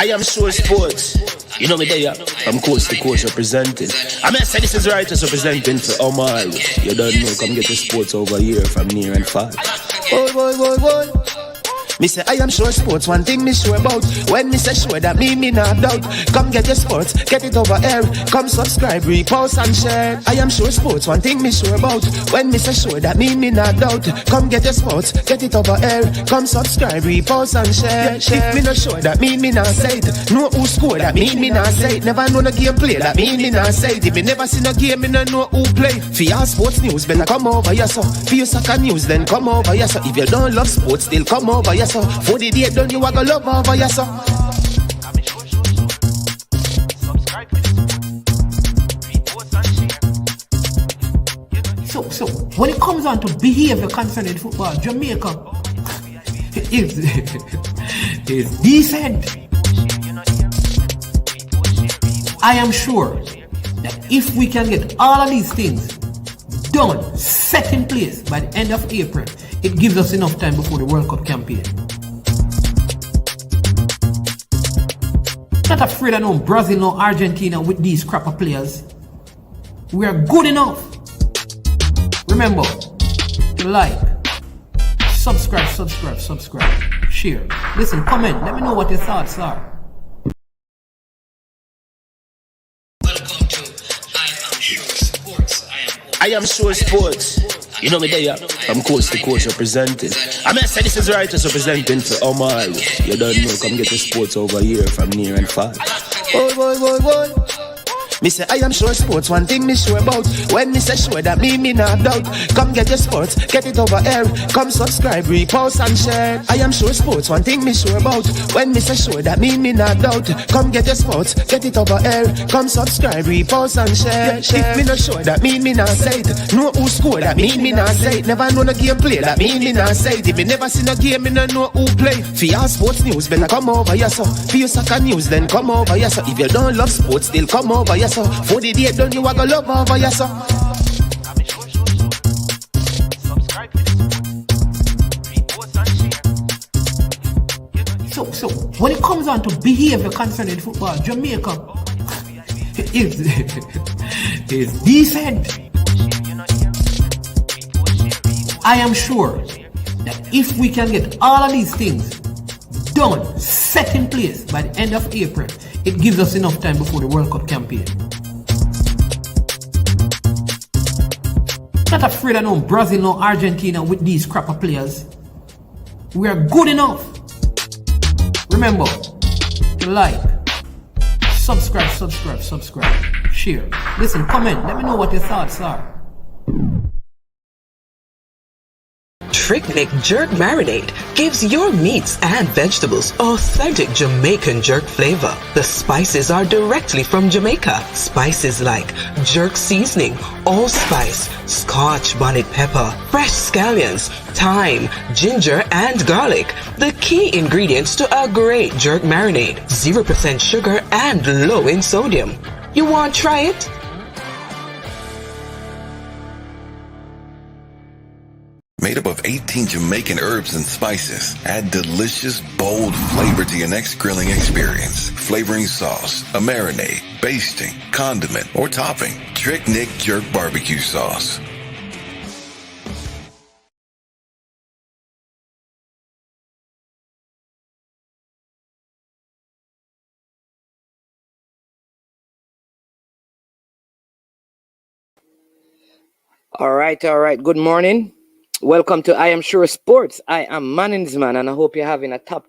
I am sure sports. You know me there, from coast to coast representing. I mean, I say this is righteous representing for Omar. You don't know, come get the sports over here from near and far. Boy. Me say I am sure sports, one thing me sure about. When me say sure, that me not doubt. Come get your sports, get it over here. Come subscribe, repost and share. I am sure sports, one thing me sure about. When me say sure, that me not doubt. Come get your sports, get it over here. Come subscribe, repost and share. If me not sure, that me not say it. Know who score, that me not say it. Never know the game play, that me not say it. If me never seen a game, me no know who play. For your sports news, better come over here so. For your soccer news, then come over here so. If you don't love sports, still come over here so. For the day done, you are gonna love over here so. So when it comes on to behavior concerning football, Jamaica is decent. I am sure that if we can get all of these things done, set in place by the end of April, it gives us enough time before the World Cup campaign. Not afraid of no Brazil, no Argentina with these crap of players. We are good enough. Remember to like, subscribe, share. Listen, comment. Let me know what your thoughts are. Welcome to I Am Sure Sports. I am sure sports. You know me there, from coast to coast representing. I mean, I say this is righteous representing for Omar. You don't know, come get the sports over here from near and far. Boy. Me say I am sure sports, one thing me sure about. When me say sure, that me not doubt. Come get your sports, get it over here. Come subscribe, repost and share. I am sure sports, one thing me sure about. When me say sure, that me not doubt. Come get your sports, get it over here. Come subscribe, repost and share. If me not sure, that me not say it. Know who score, that me not say it. Never know the game play, that me not say it. If me never seen a game, me no know who play. For your sports news, better come over here so. For your soccer news, then come over here so. If you don't love sports, still come over here so. For the day done, you are gonna love over here so. So when it comes on to behavior concerning football, Jamaica is decent. I am sure that if we can get all of these things done, set in place by the end of April, it gives us enough time before the World Cup campaign. Not afraid of no Brazil, no Argentina with these crap of players. We are good enough. Remember to like, subscribe, share. Listen, comment. Let me know what your thoughts are. Trick Jerk Marinade gives your meats and vegetables authentic Jamaican jerk flavor. The spices are directly from Jamaica. Spices like jerk seasoning, allspice, Scotch bonnet pepper, fresh scallions, thyme, ginger, and garlic. The key ingredients to a great jerk marinade. 0% sugar and low in sodium. You want to try it? Made up of 18 Jamaican herbs and spices. Add delicious, bold flavor to your next grilling experience. Flavoring sauce, a marinade, basting, condiment, or topping. Trick Nick Jerk Barbecue Sauce. All right. Good morning. Welcome to I Am Sure Sports. I am Manningsman, and I hope you're having a top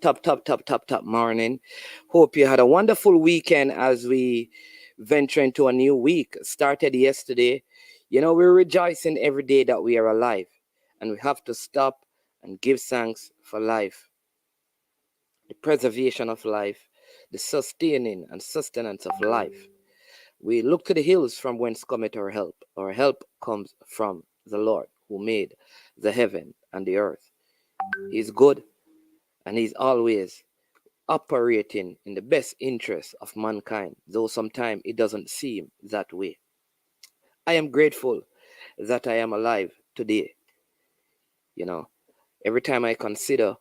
morning. Hope you had a wonderful weekend as we venture into a new week. Started yesterday. You know, we're rejoicing every day that we are alive, and we have to stop and give thanks for life, the preservation of life, the sustaining and sustenance of life. We look to the hills from whence cometh our help. Our help comes from the Lord who made the heaven and the earth. He's good, and he's always operating in the best interest of mankind, though sometimes it doesn't seem that way. I am grateful that I am alive today. You know, every time I consider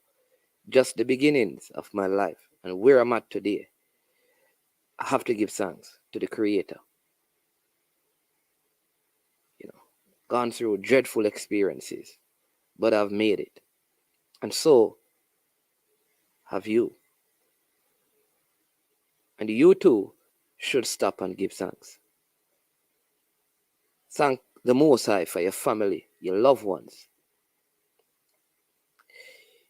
just the beginnings of my life and where I'm at today, I have to give thanks to the Creator. You know, gone through dreadful experiences, but I've made it. And so have you. And you too should stop and give thanks. Thank the Most High for your family, your loved ones.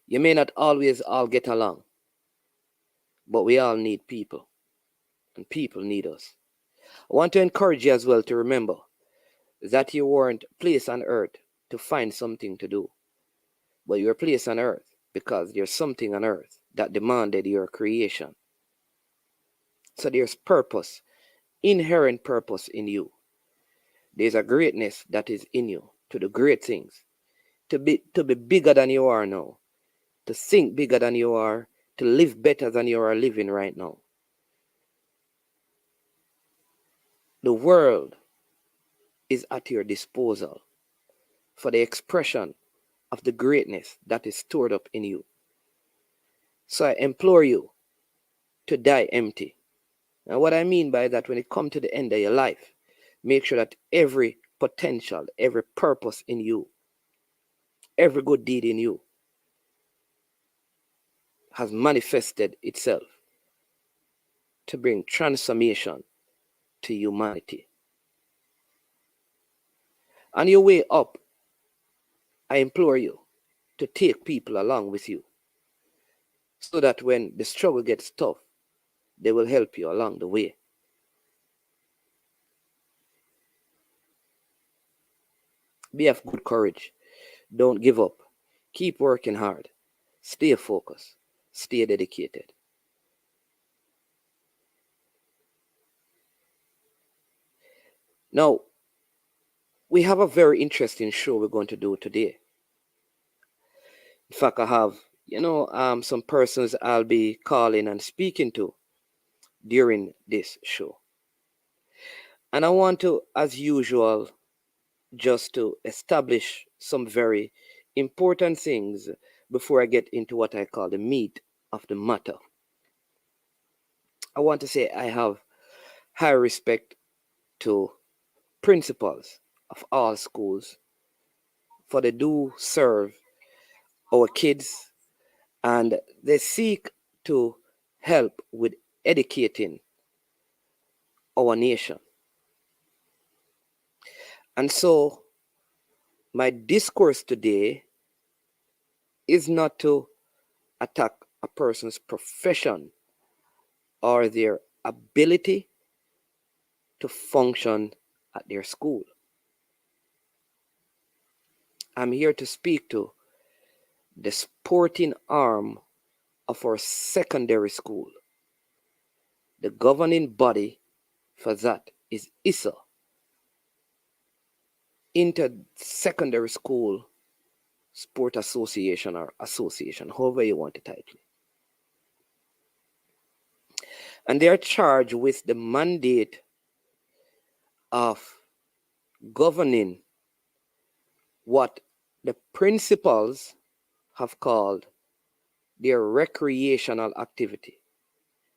You may not always all get along, but we all need people, and people need us. I want to encourage you as well to remember that you weren't placed on earth to find something to do, but you were placed on earth because there's something on earth that demanded your creation. So there's purpose, inherent purpose in you. There's a greatness that is in you to do great things, to be bigger than you are now, to think bigger than you are, to live better than you are living right now. The world is at your disposal for the expression of the greatness that is stored up in you. So I implore you to die empty. And what I mean by that, when it comes to the end of your life, make sure that every potential, every purpose in you, every good deed in you has manifested itself to bring transformation to humanity. On your way up, I implore you to take people along with you so that when the struggle gets tough, they will help you along the way. Be of good courage. Don't give up. Keep working hard. Stay focused. Stay dedicated. Now, we have a very interesting show we're going to do today. In fact, I have, some persons I'll be calling and speaking to during this show. And I want to, as usual, just to establish some very important things before I get into what I call the meat of the matter. I want to say I have high respect to principals of all schools, for they do serve our kids and they seek to help with educating our nation. And so my discourse today is not to attack a person's profession or their ability to function at their school. I'm here to speak to the sporting arm of our secondary school. The governing body for that is ISSA, Inter-Secondary School Sport Association, or association, however you want to title it. And they are charged with the mandate of governing what the principals have called their recreational activity.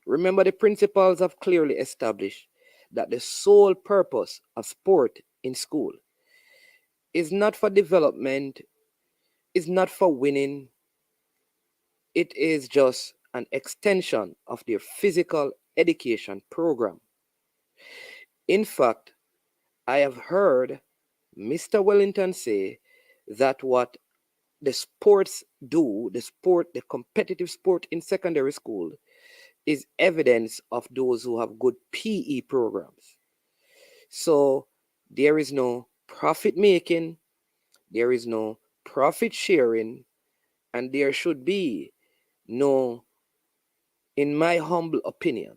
Remember, the principals have clearly established that the sole purpose of sport in school is not for development, is not for winning. It is just an extension of their physical education program. In fact, I have heard Mr. Wellington say that what the sports do, the competitive sport in secondary school, is evidence of those who have good PE programs. So there is no profit making, there is no profit sharing, and there should be no, in my humble opinion,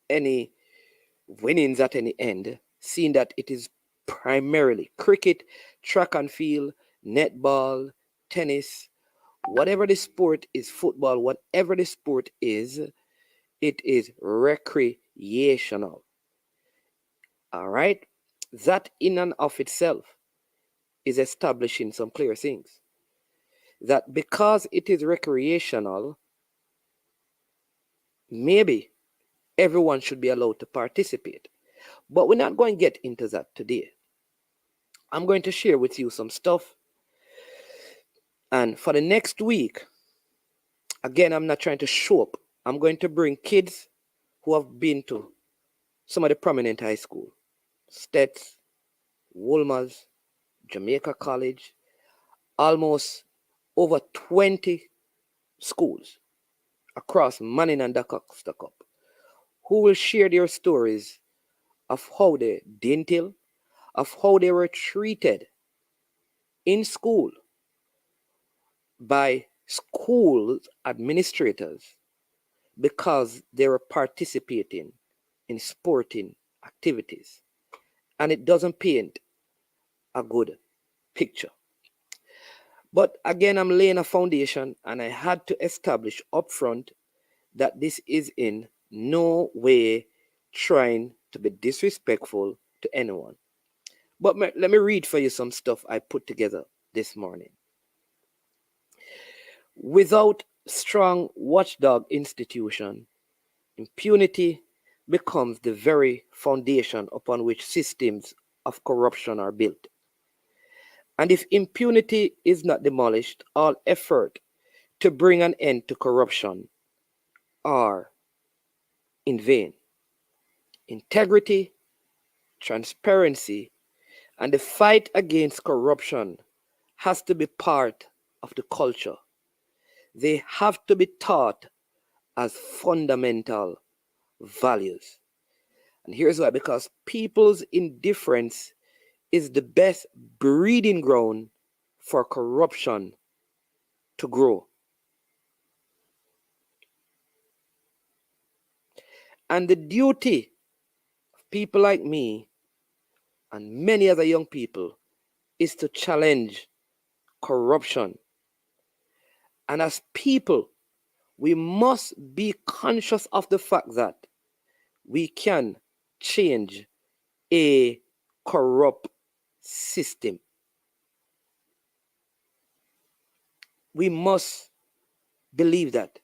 any winnings at any end, seeing that it is primarily cricket, track and field, netball, tennis, whatever the sport is, football, whatever the sport is, it is recreational. All right? That in and of itself is establishing some clear things. That because it is recreational, maybe everyone should be allowed to participate. But we're not going to get into that today. I'm going to share with you some stuff. And for the next week, again, I'm not trying to show up. I'm going to bring kids who have been to some of the prominent high school, Stets, Wolmer's, Jamaica College, almost over 20 schools across Manning and Dacosta Cup, who will share their stories of how they didn't ill, of how they were treated in school by school administrators because they were participating in sporting activities. And it doesn't paint a good picture. But again, I'm laying a foundation, and I had to establish upfront that this is in no way trying to be disrespectful to anyone. But let me read for you some stuff I put together this morning. Without strong watchdog institution, impunity becomes the very foundation upon which systems of corruption are built. And if impunity is not demolished, all effort to bring an end to corruption are in vain. Integrity, transparency, and the fight against corruption has to be part of the culture. They have to be taught as fundamental values. And here's why: because people's indifference is the best breeding ground for corruption to grow. And the duty of people like me and many other young people is to challenge corruption. And as people, we must be conscious of the fact that we can change a corrupt system. We must believe that.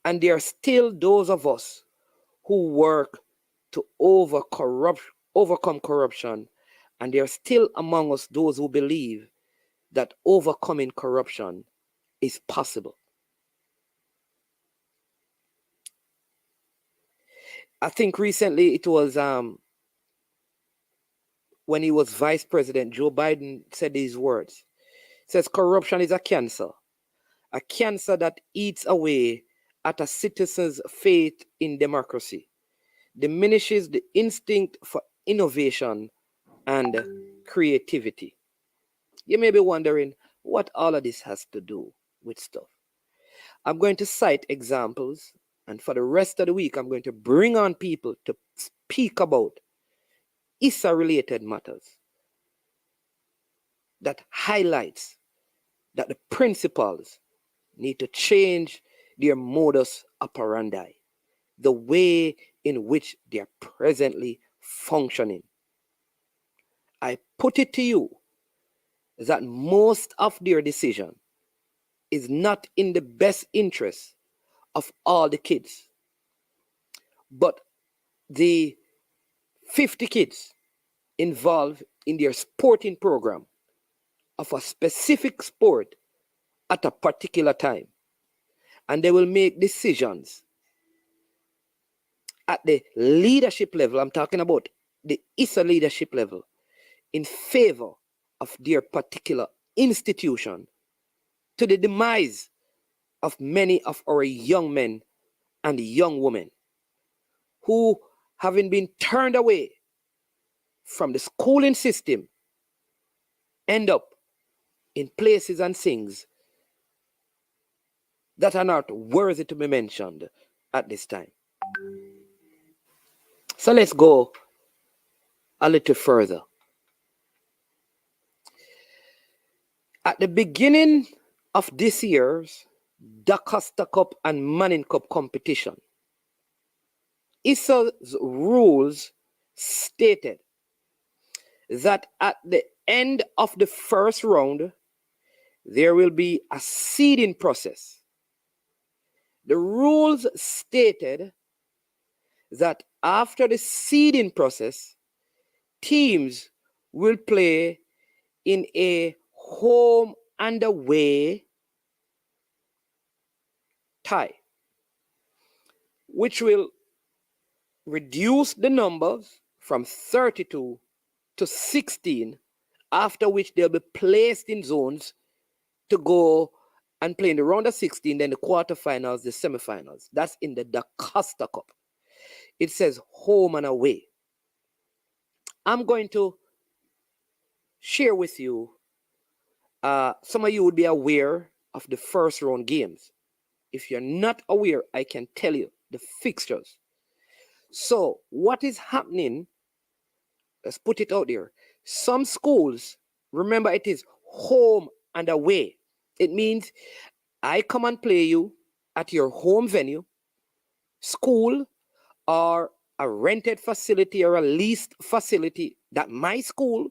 And there are still those of us who work to overcome corruption. And there are still among us those who believe that overcoming corruption is possible. I think recently it was when he was vice president, Joe Biden said these words. He says, corruption is a cancer that eats away at a citizen's faith in democracy, diminishes the instinct for innovation and creativity. You may be wondering what all of this has to do with stuff. I'm going to cite examples, and for the rest of the week, I'm going to bring on people to speak about ISSA-related matters that highlights that the principals need to change their modus operandi, the way in which they are presently functioning. I put it to you that most of their decision is not in the best interest of all the kids, but the 50 kids involved in their sporting program of a specific sport at a particular time. And they will make decisions at the leadership level. I'm talking about the ISSA leadership level in favor of their particular institution, to the demise of many of our young men and young women who, having been turned away from the schooling system, end up in places and things that are not worthy to be mentioned at this time. So let's go a little further. At the beginning of this year's Dacosta Cup and Manning Cup competition, ISSA's rules stated that at the end of the first round, there will be a seeding process. The rules stated that after the seeding process, teams will play in a home and away tie, which will reduce the numbers from 32 to 16, after which they'll be placed in zones to go and play in the round of 16, then the quarterfinals, the semifinals. That's in the Da Costa Cup. It says home and away. I'm going to share with you, some of you would be aware of the first round games. If you're not aware, I can tell you the fixtures. So what is happening, let's put it out there. Some schools, remember, it is home and away. It means I come and play you at your home venue, school, or a rented facility or a leased facility that my school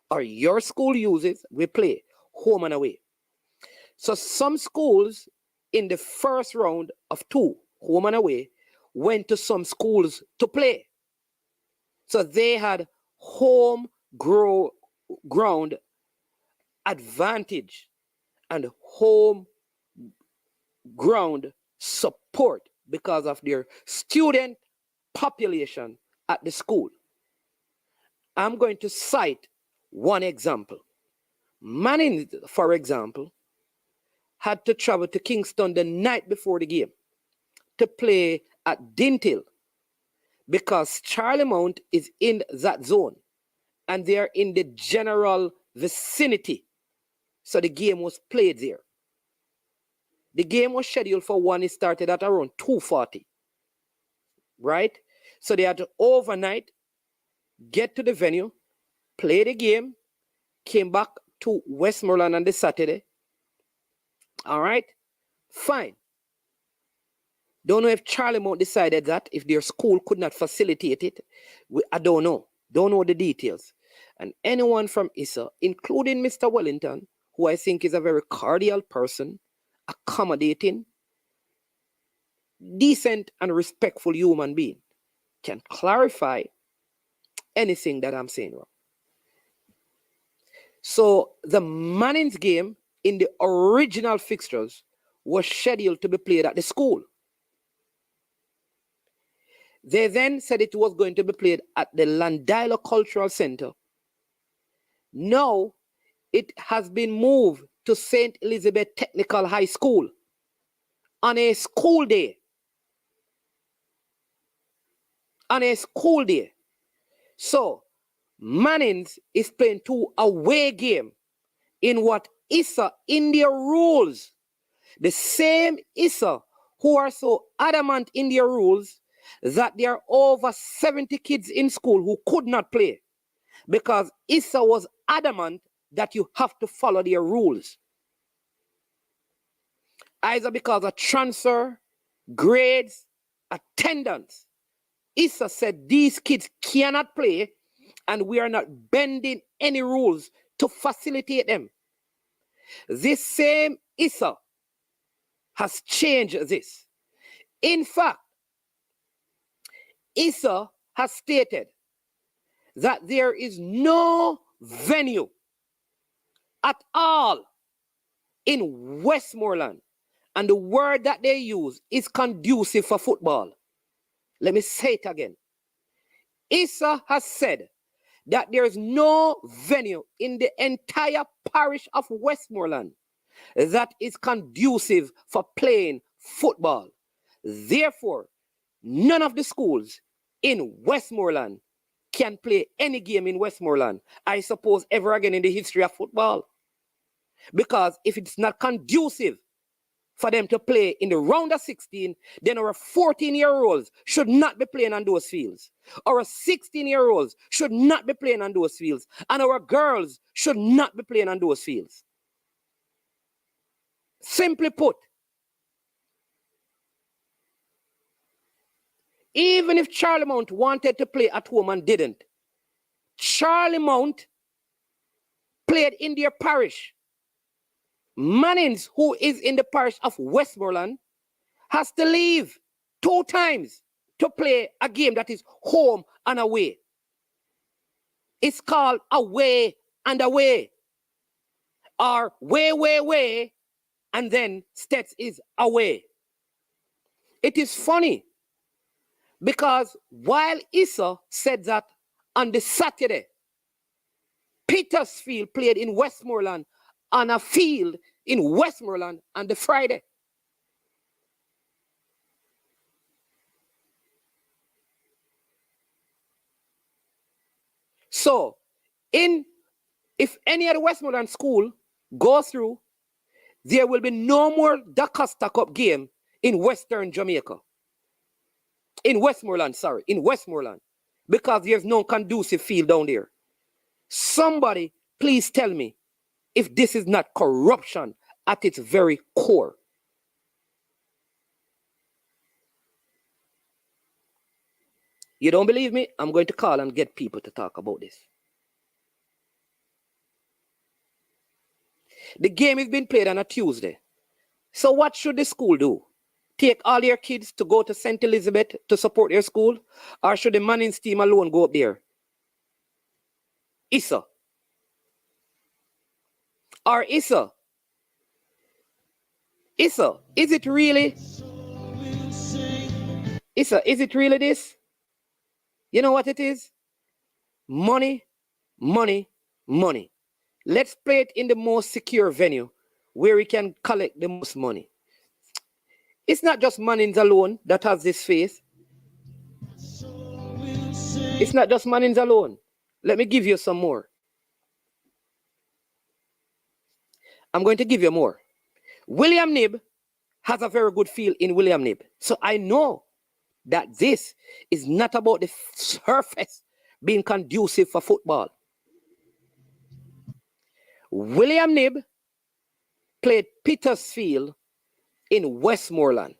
or your school uses. We play home and away. So some schools in the first round of 2, home and away, went to some schools to play. So they had home ground advantage and home ground support because of their student population at the school. I'm going to cite one example. Manning, for example, had to travel to Kingston the night before the game to play at Dintil because Charlie Mount is in that zone and they are in the general vicinity. So the game was played there. The game was scheduled for 1. It started at around 2:40. Right? So they had to overnight, get to the venue, play the game, came back to Westmoreland on the Saturday. All right? Fine. Don't know if Charlie Mount decided that, if their school could not facilitate it. I don't know. Don't know the details. And anyone from ISSA, including Mr. Wellington, who I think is a very cordial person, accommodating, decent and respectful human being, can clarify anything that I'm saying wrong. So the Manning's game in the original fixtures was scheduled to be played at the school. They then said it was going to be played at the Landilo Cultural Center. Now it has been moved to St. Elizabeth Technical High School on a school day. On a school day. So Manning's is playing 2 away game in what ISSA, in their rules, the same ISSA who are so adamant in their rules that there are over 70 kids in school who could not play because ISSA was adamant that you have to follow their rules. Either because of transfer, grades, attendance. ISSA said these kids cannot play and we are not bending any rules to facilitate them. This same ISSA has changed this. In fact, ISSA has stated that there is no venue at all in Westmoreland, and the word that they use is conducive for football. Let me say it again. ISSA has said that there is no venue in the entire parish of Westmoreland that is conducive for playing football. Therefore, none of the schools in Westmoreland can play any game in Westmoreland, I suppose, ever again in the history of football. Because if it's not conducive for them to play in the round of 16, then our 14-year-olds should not be playing on those fields. Our 16-year-olds should not be playing on those fields. And our girls should not be playing on those fields. Simply put, even if Charlie Mount wanted to play at home and didn't, Charlie Mount played in their parish. Manning's, who is in the parish of Westmoreland, has to leave 2 times to play a game that is home and away. It's called away and away. Or way, and then Stets is away. It is funny because while ISSA said that on the Saturday, Petersfield played in Westmoreland on a field in Westmoreland on the Friday. So, if any of the Westmoreland school goes through, there will be no more Da Costa Cup game in Western Jamaica. In Westmoreland, because there's no conducive field down there. Somebody, please tell me if this is not corruption at its very core. You don't believe me? I'm going to call and get people to talk about this. The game is being played on a Tuesday. So what should the school do? Take all your kids to go to St. Elizabeth to support their school? Or should the Manning's team alone go up there? ISSA. Or ISSA. ISSA, is it really? ISSA, is it really this? You know what it is? Money, money, money. Let's play it in the most secure venue where we can collect the most money. It's not just Manning's alone that has this face. It's not just Manning's alone. Let me give you some more. I'm going to give you more. William Knibb has a very good feel in William Knibb. So I know that this is not about the surface being conducive for football. William Knibb played Petersfield in Westmoreland.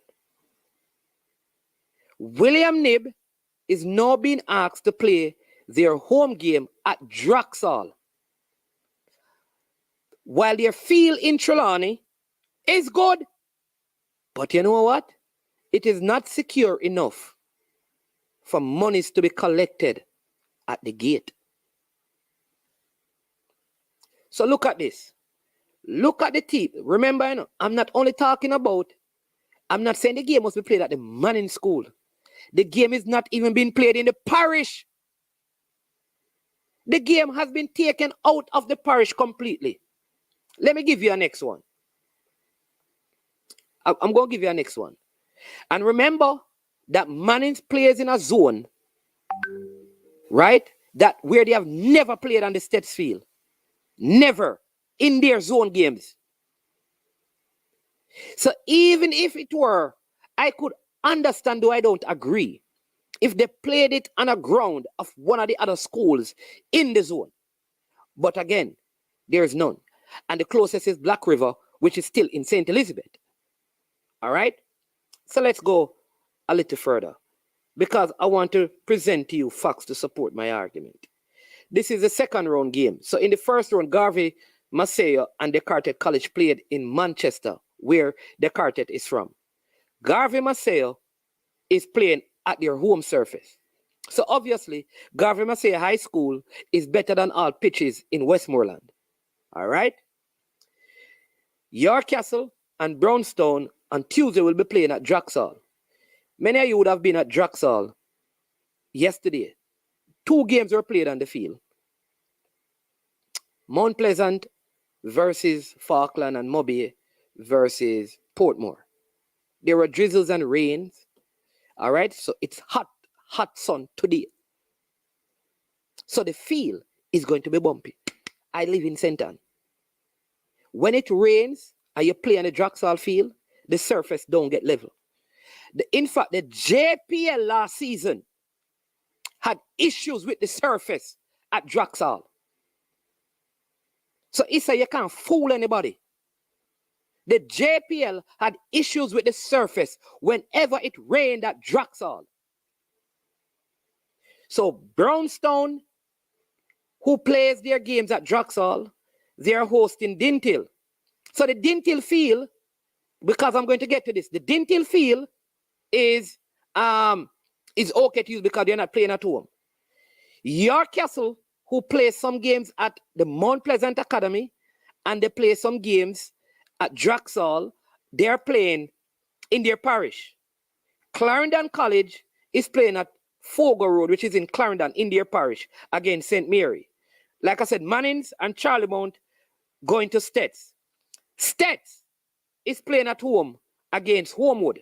William Knibb is now being asked to play their home game at Draxall. While their field in Trelawney is good, but you know what? It is not secure enough for monies to be collected at the gate. So look at this. Look at the team. Remember, I'm not only talking about, I'm not saying the game must be played at the Manning School. The game is not even being played in the parish. The game has been taken out of the parish completely. Let me give you a next one. I'm going to give you a next one. And remember that Manning's plays in a zone, right? That where they have never played on the Stets field. Never in their zone games. So even if it were, I could understand, though I don't agree, if they played it on a ground of one of the other schools in the zone. But again, there's none. And the closest is Black River, which is still in St. Elizabeth. All right? So let's go a little further, because I want to present to you facts to support my argument. This is the second round game. So in the first round, Garvey Maceo and Descartes College played in Manchester, where Descartes is from. Garvey Maceo is playing at their home surface. So obviously, Garvey Maceo High School is better than all pitches in Westmoreland. All right? York Castle and Brownstone on Tuesday will be playing at Draxall. Many of you would have been at Draxall yesterday. 2 games were played on the field. Mount Pleasant versus Falkland and Mobay versus Portmore. There were drizzles and rains. All right, so it's hot sun today. So the field is going to be bumpy. I live in St. Ann. When it rains and you play on the Draxall field, the surface don't get level. In fact, the JPL last season had issues with the surface at Draxall. So ISSA, you can't fool anybody. The JPL had issues with the surface whenever it rained at Draxall. So Brownstone, who plays their games at Draxall, they are hosting Dintil. So the Dintil field because I'm going to get to this. The Dintil field is okay to use because they're not playing at home. York Castle, who plays some games at the Mount Pleasant Academy, and they play some games at Draxall, they're playing in their parish. Clarendon College is playing at Fogo Road, which is in Clarendon, in their parish, against St. Mary. Like I said, Mannings and Charlie Mount going to Stets. Stets is playing at home against Homewood.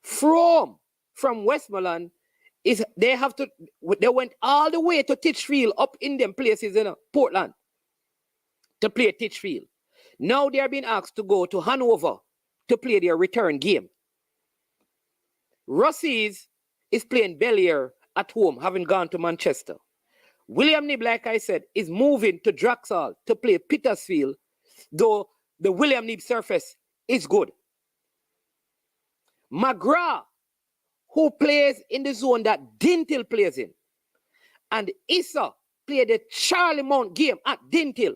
From Westmoreland, they went all the way to Titchfield, up in them places in Portland, to play Titchfield. Now they're being asked to go to Hanover to play their return game. Rossies is playing Bellier at home, having gone to Manchester. William Nib, like I said, is moving to Draxall to play Petersfield, though the William Nib surface is good. McGrath, who plays in the zone that Dintil plays in, and ISSA played the Charlie Mount game at Dintil.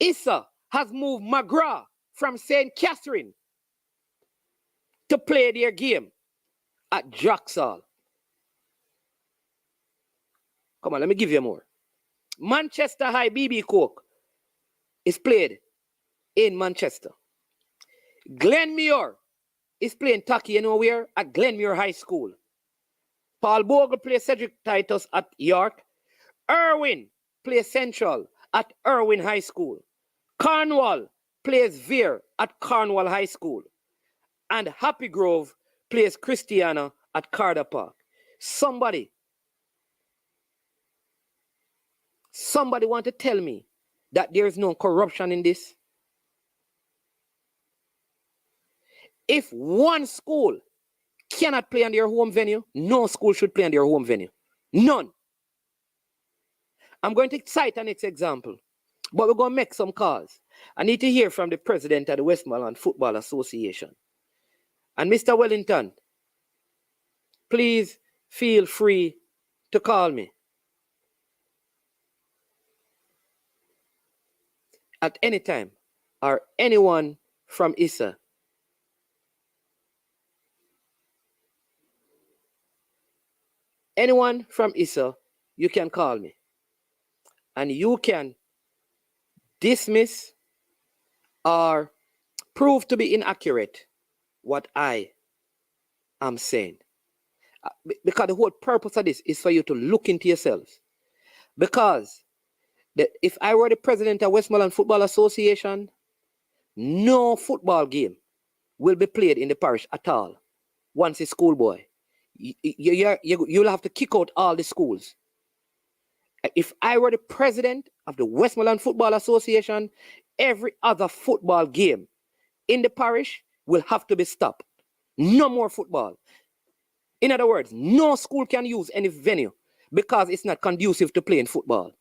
ISSA has moved McGrath from St. Catherine to play their game at Draxall. Come on, let me give you more. Manchester High BB Coke is played in Manchester. Glenmuir is playing Taki, you know where? At Glenmuir High School. Paul Bogle plays Cedric Titus at York. Irwin plays Central at Irwin High School. Cornwall plays Veer at Cornwall High School. And Happy Grove plays Christiana at Carter Park. Somebody want to tell me that there is no corruption in this? If one school cannot play on their home venue, no school should play on their home venue. None. I'm going to cite an example, but we're going to make some calls. I need to hear from the president of the Westmoreland Football Association. And Mr. Wellington, please feel free to call me at any time, or anyone from ISSA. Anyone from ISSA, you can call me. And you can dismiss or prove to be inaccurate what I am saying. Because the whole purpose of this is for you to look into yourselves. Because if I were the president of Westmoreland Football Association, no football game will be played in the parish at all once a schoolboy. You'll have to kick out all the schools. If I were the president of the Westmoreland Football Association, every other football game in the parish will have to be stopped. No more football. In other words, no school can use any venue because it's not conducive to playing football.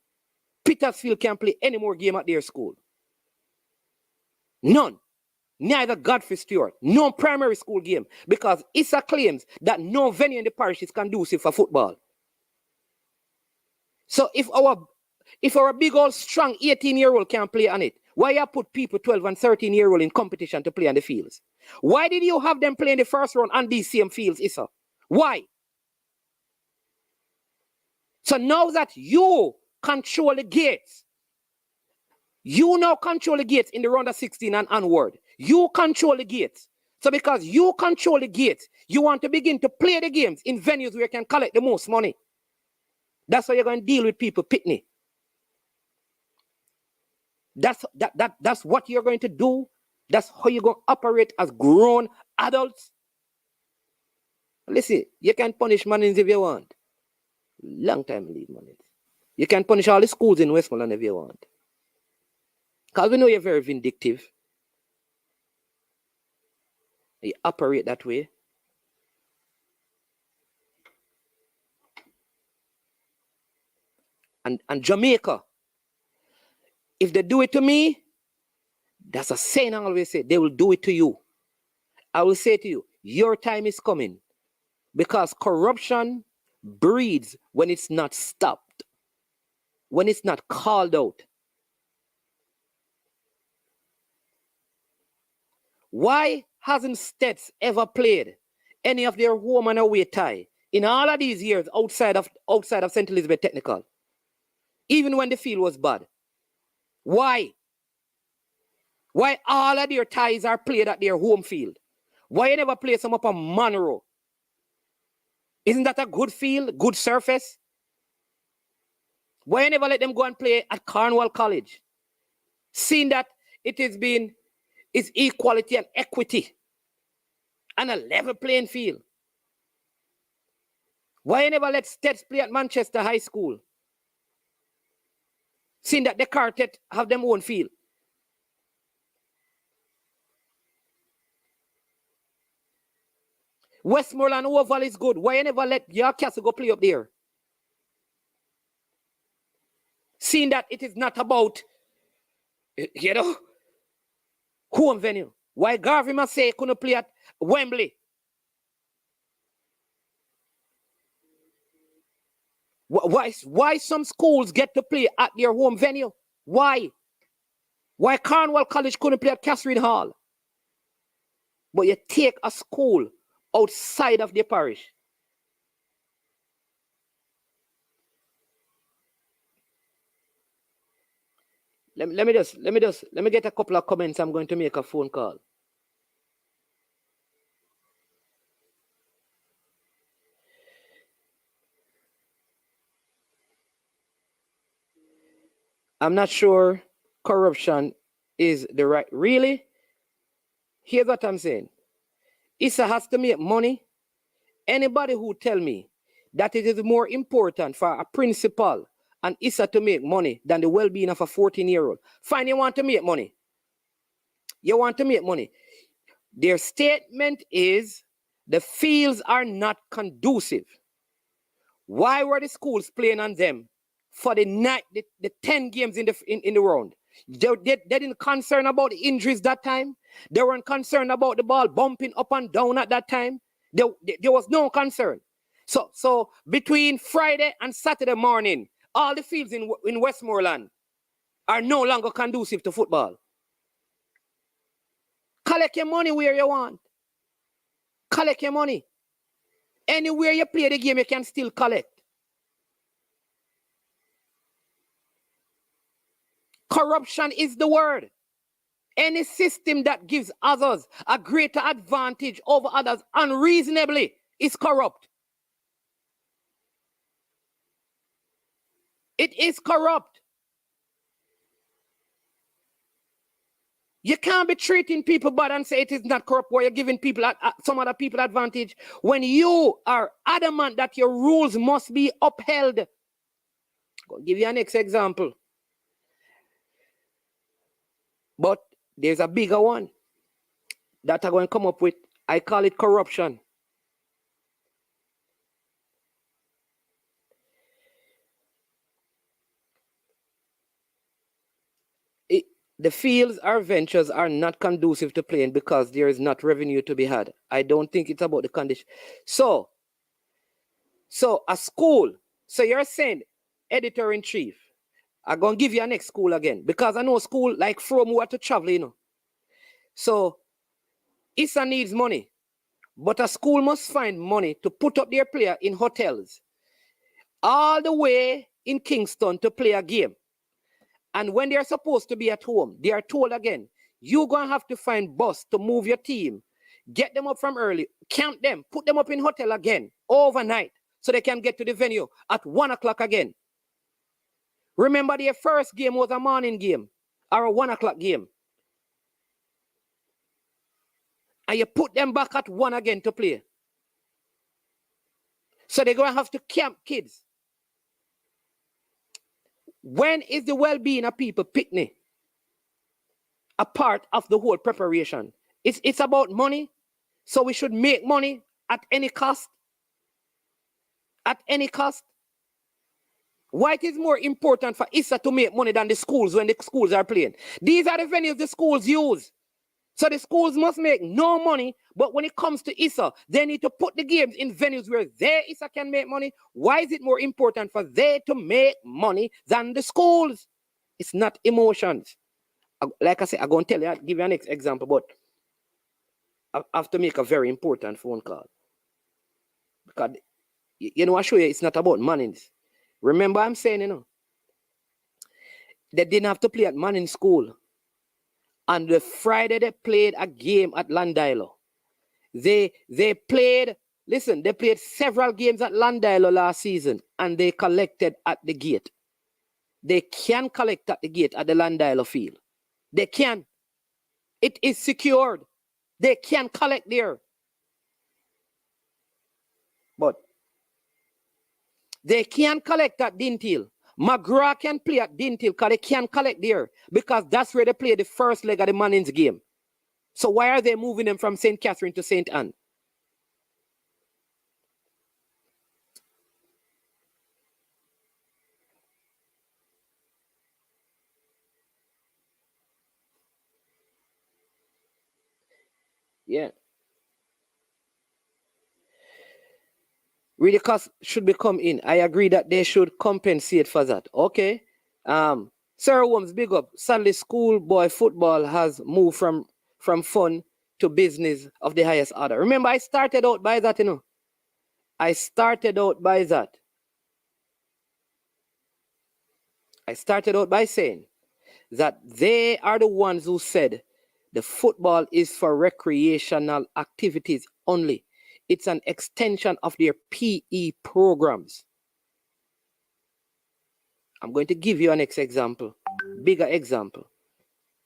Petersfield can't play any more game at their school. None. Neither Godfrey Stewart, no primary school game, because ISSA claims that no venue in the parish is conducive for football. So if our big old strong 18-year-old can't play on it, why you put people 12 and 13-year-old in competition to play on the fields? Why did you have them play in the first round on these same fields, ISSA? Why? So now that you control the gates, you now control the gates in the round of 16 and onward. You control the gates. So because you control the gates, you want to begin to play the games in venues where you can collect the most money. That's how you're going to deal with people, Pitney. That's what you're going to do. That's how you're going to operate as grown adults. Listen, you can punish Mannings if you want. Long time leave Mannings. You can punish all the schools in Westmoreland if you want. Because we know you're very vindictive. You operate that way. And Jamaica, if they do it to me, that's a saying I always say, they will do it to you. I will say to you, your time is coming. Because corruption breeds when it's not stopped, when it's not called out. Why hasn't Stets ever played any of their home and away tie in all of these years outside of St. Elizabeth Technical? Even when the field was bad. Why? Why all of their ties are played at their home field? Why you never play some up on Monroe? Isn't that a good field, good surface? Why you never let them go and play at Cornwall College? Seeing that it has been is equality and equity and a level playing field. Why you never let Stets play at Manchester High School? Seeing that the quartet have them own field. Westmoreland Oval is good. Why you never let your Castle go play up there? Seeing that it is not about, you know, home venue. Why Garvey must say couldn't play at Wembley? Why some schools get to play at their home venue? Why? Why Cornwall College couldn't play at Catherine Hall? But you take a school outside of the parish. Let me get a couple of comments. I'm going to make a phone call. I'm not sure corruption is the right. Really? Here's what I'm saying. ISSA has to make money. Anybody who tell me that it is more important for a principal and ISSA to make money than the well-being of a 14-year-old. Fine, you want to make money. You want to make money. Their statement is the fields are not conducive. Why were the schools playing on them for the 10 games in the round? They didn't concern about the injuries that time. They weren't concerned about the ball bumping up and down at that time. There was no concern. So between Friday and Saturday morning, all the fields in Westmoreland are no longer conducive to football. Collect your money where you want. Collect your money. Anywhere you play the game, you can still collect. Corruption is the word. Any system that gives others a greater advantage over others unreasonably is corrupt. It is corrupt. You can't be treating people bad and say it is not corrupt where you're giving people some other people advantage when you are adamant that your rules must be upheld. I'll give you an next example. But there's a bigger one that I'm going to come up with. I call it corruption. The fields or ventures are not conducive to playing because there is not revenue to be had. I don't think it's about the condition. So a school, so you're saying, editor-in-chief, I'm going to give you a next school again because I know school like from who are to travel, you know. So ISSA needs money, but a school must find money to put up their player in hotels all the way in Kingston to play a game. And when they're supposed to be at home, they are told again, you're going to have to find bus to move your team, get them up from early, camp them, put them up in hotel again, overnight, so they can get to the venue at 1 o'clock again. Remember, their first game was a morning game or a 1 o'clock game. And you put them back at 1 again to play. So they're going to have to camp kids. When is the well-being of people picnic a part of the whole preparation? It's about money. So we should make money at any cost. At any cost. Why it is more important for ISSA to make money than the schools when the schools are playing? These are the venues the schools use. So the schools must make no money, but when it comes to ISSA, they need to put the games in venues where their ISSA can make money. Why is it more important for they to make money than the schools? It's not emotions. Like I said, I'm going to tell you, I'll give you an example, but I have to make a very important phone call. Because, you know, I show you it's not about Mannings. Remember, I'm saying, you know, they didn't have to play at Manning School. On the Friday, they played a game at Landilo. They played, listen, they played several games at Landilo last season and they collected at the gate. They can collect at the gate at the Landilo field. They can. It is secured. They can collect there. But they can collect at Dintil. McGraw can play at Dintil because they can collect there because that's where they play the first leg of the Manning's game. So why are they moving them from St. Catherine to St. Anne? Yeah. Really cost should be come in. I agree that they should compensate for that. Okay. Sarah Holmes, big up. Sadly, schoolboy football has moved from fun to business of the highest order. Remember, I started out by that, you know. I started out by that. I started out by saying that they are the ones who said the football is for recreational activities only. It's an extension of their PE programs. I'm going to give you an example, bigger example.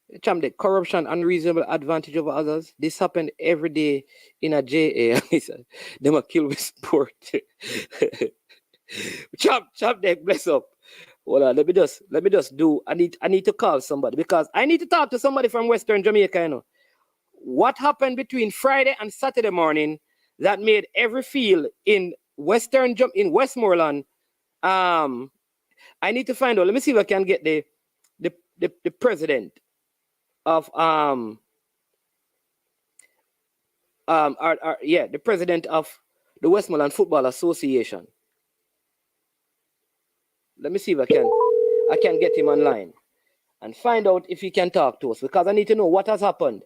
The corruption, unreasonable advantage over others. This happened every day in a JA. They might kill with sport. chop deck, bless up. Hold on, let me just do. I need to call somebody because I need to talk to somebody from Western Jamaica. You know what happened between Friday and Saturday morning that made every field in Westmoreland. I need to find out. Let me see if I can get the president of the president of the Westmoreland Football Association. Let me see if I can get him online and find out if he can talk to us because I need to know what has happened.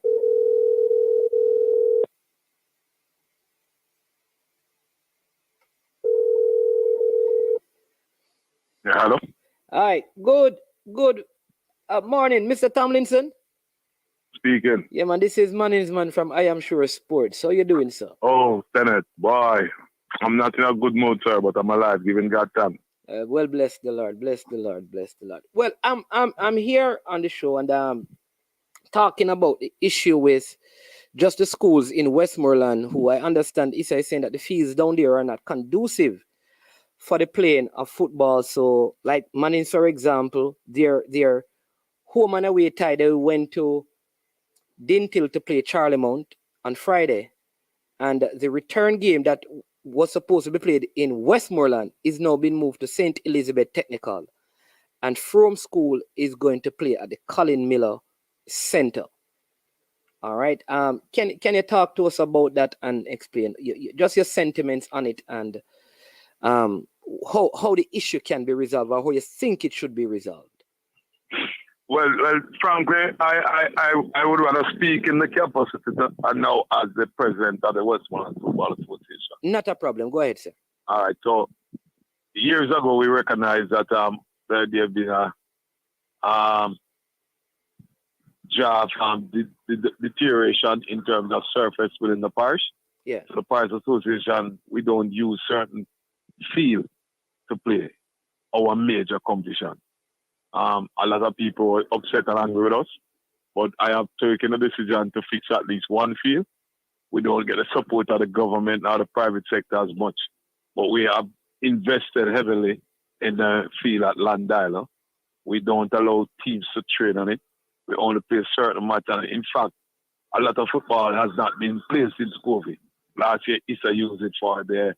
Yeah, hello. All right, good morning, Mr. Tomlinson. Speaking. Yeah, man, this is Management from I Am Sure Sports. How you doing, sir? Oh, Senate, boy. I'm not in a good mood, sir, but I'm alive, giving God thanks. Well, bless the Lord, bless the Lord, bless the Lord. Well, I'm here on the show and talking about the issue with just the schools in Westmoreland, who I understand ISSA is saying that the fees down there are not conducive for the playing of football. So, like Manning, for example, their home and away tie, they went to Dintil to play Charlemont on Friday. And the return game that was supposed to be played in Westmoreland is now being moved to St. Elizabeth Technical. And Frome School is going to play at the Colin Miller Center. All right. Can you talk to us about that and explain just your sentiments on it and how the issue can be resolved or how you think it should be resolved? Well, frankly, I would rather speak in the capacity now as the president of the Westmoreland Football Association. Not a problem. Go ahead, sir. All right. So years ago, we recognized that there have been a deterioration in terms of surface within the parish. Yeah. So the parish association, we don't use certain field to play our major competition. A lot of people were upset and angry with us, but I have taken a decision to fix at least one field. We don't get the support of the government or the private sector as much, but we have invested heavily in the field at Landilo. We don't allow teams to train on it. We only play a certain match. And in fact, a lot of football has not been played since COVID. Last year, ISSA used it for their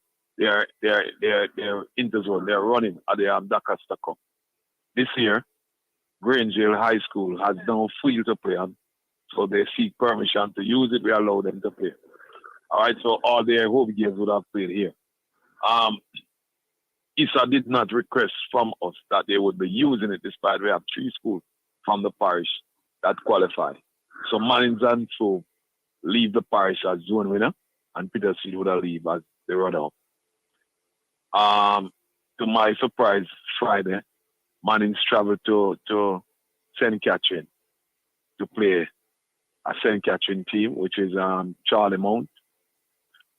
interzone. They're running at the Doncaster Cup. This year, Grange Hill High School has no field to play on, so they seek permission to use it. We allow them to play. All right, so all their home games would have played here. ISSA did not request from us that they would be using it, despite we have 3 schools from the parish that qualify. So Mannings and so leave the parish as zone winner, and Petersfield would have leave as the runner-up. To my surprise, Friday, Mannings traveled to St. Catherine to play a St. Catherine team, which is Charlie Mount.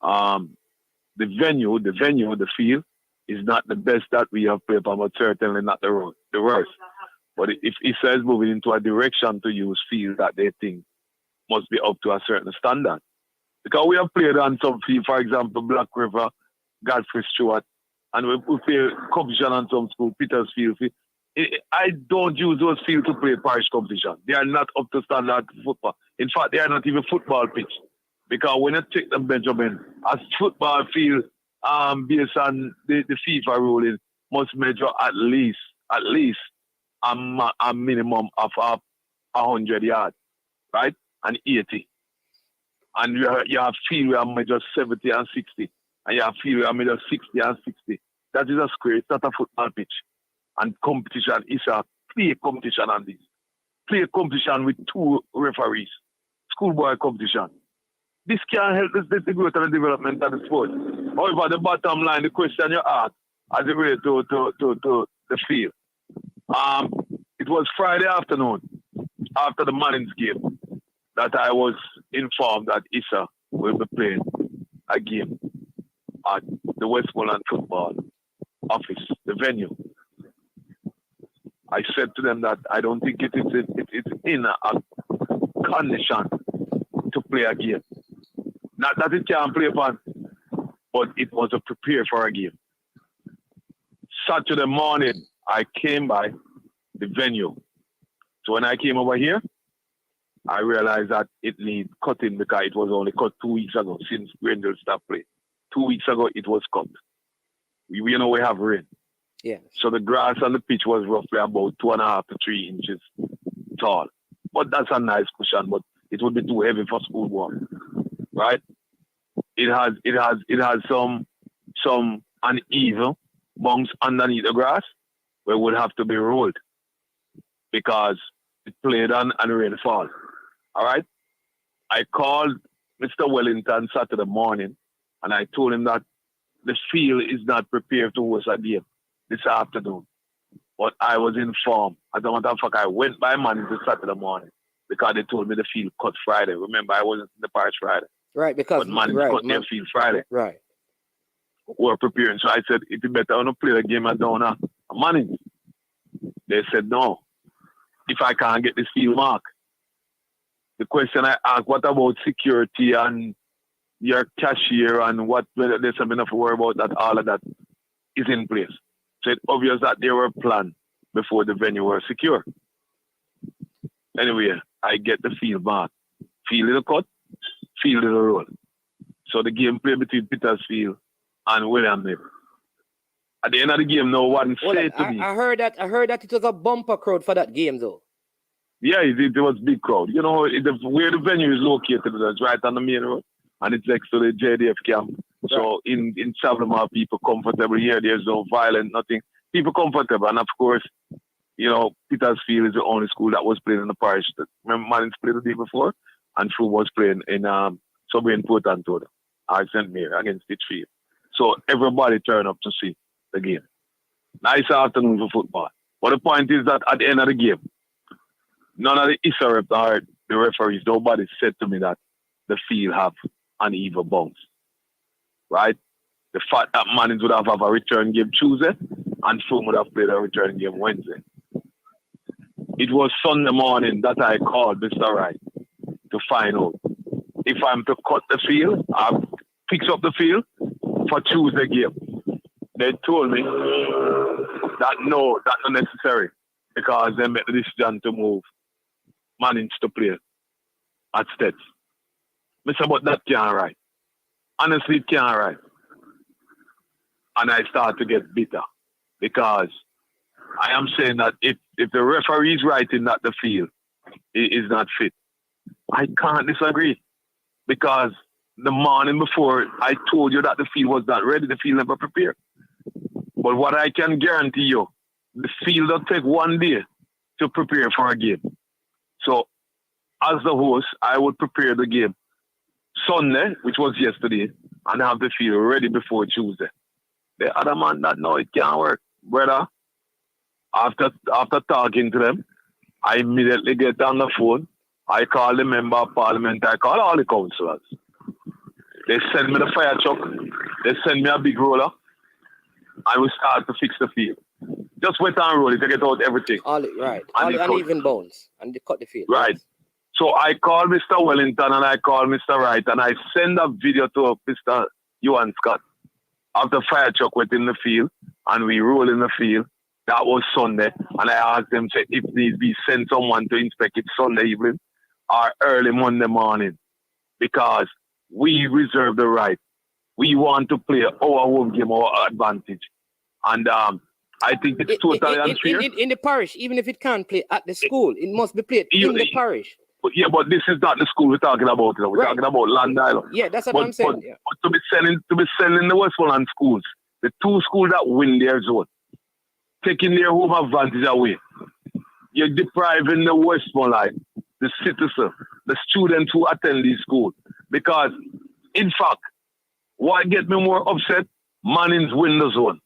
The venue, the field, is not the best that we have played on, but certainly not the worst. But if ISSA is moving into a direction to use field that they think must be up to a certain standard. Because we have played on some field, for example, Black River, Godfrey Stewart, and we play competition on some school, Petersfield. I don't use those fields to play parish competition. They are not up to standard football. In fact, they are not even football pitch. Because when you take them, Benjamin, as football field, based on the FIFA ruling, must measure at least a minimum of 100 yards, right? And 80. And you have field where I measure 70 and 60. And you have field where I measure 60 and 60. That is a square. It's not a football pitch. And competition is a play competition on this. Play competition with 2 referees. Schoolboy competition. This can help the growth and the development of the sport. However, the bottom line, the question you asked, as it relates to the field. It was Friday afternoon, after the Mannings game, that I was informed that ISSA will be playing a game at the Westmoreland Football Office, the venue. I said to them that I don't think it is in a condition to play a game. Not that it can't play upon, but it was to prepare for a game. Saturday morning, I came by the venue. So when I came over here, I realized that it needs cutting because it was only cut 2 weeks ago since Grendel stopped playing. 2 weeks ago, it was cut. We have rain. Yeah. So the grass on the pitch was roughly about 2.5 to 3 inches tall. But that's a nice cushion, but it would be too heavy for schoolwork, right? It has some uneven bunks underneath the grass where it would have to be rolled because it played on and rain fall. All right? I called Mr. Wellington Saturday morning and I told him that the field is not prepared to host a game this afternoon. But I was informed. As a matter of fact, I went by Mannings this Saturday morning because they told me the field cut Friday. Remember, I wasn't in the parish Friday. Right, because but Mannings cut their field Friday. Right. We're preparing. So I said, it's better to play the game at down at Mannings. They said, no. If I can't get this field mark. The question I asked, what about security and your cashier and what, there's something enough to worry about that all of that is in place. So it's obvious that they were planned before the venue were secure. Anyway, I get the field mark. Field is a cut, field is a roll. So the game played between Petersfield and Williamsville. At the end of the game, no one said to me. I heard that it was a bumper crowd for that game, though. Yeah, it was big crowd. You know, where the venue is located, it's right on the main road, and it's next to the JDF camp. Right. So in Savannah, people comfortable here. There's no violence, nothing. People comfortable, and of course, you know, Petersfield is the only school that was playing in the parish. Remember, Mannings played the day before, and Fu was playing in Subway in Port Antonio, St. Mary against Litchfield. So everybody turned up to see the game. Nice afternoon for football. But the point is that at the end of the game, none of the ISSA reps or the referees, nobody said to me that the field have uneven bounce. Right? The fact that Mannings would have a return game Tuesday and Fulham would have played a return game Wednesday. It was Sunday morning that I called Mr. Wright to find out if I'm to cut the field, I fix up the field for Tuesday game. They told me that no, that's not necessary because they made the decision to move Mannings to play at Stets. Mr. But that can't right. Honestly, it can't right. And I start to get bitter because I am saying that if the referee is writing that the field is not fit, I can't disagree because the morning before I told you that the field was not ready, the field never prepared. But what I can guarantee you, the field will take 1 day to prepare for a game. So as the host, I would prepare the game Sunday, which was yesterday, and have the field ready before Tuesday. The other man that no, it can't work, brother. After talking to them, I immediately get on the phone. I call the member of parliament. I call all the councillors. They send me the fire truck. They send me a big roller. And we start to fix the field. Just wet and roll it to get out everything. All the uneven bones. And they cut the field. Right. So I call Mr. Wellington and I call Mr. Wright and I send a video to Mr. Ewan Scott of the fire truck within the field and we roll in the field. That was Sunday. And I asked them if needs be send someone to inspect it Sunday evening or early Monday morning. Because we reserve the right. We want to play our home game, our advantage. And I think it's totally unfair. In the parish, even if it can't play at the school, it must be played in the parish. But this is not the school we're talking about. We're talking about Land Island. Yeah, that's what I'm saying. But to be selling the Westmoreland schools, the two schools that win their zone, taking their home advantage away, you're depriving the Westmoreland, the citizen, the students who attend these schools. Because, in fact, what gets me more upset, Manning's win the zone.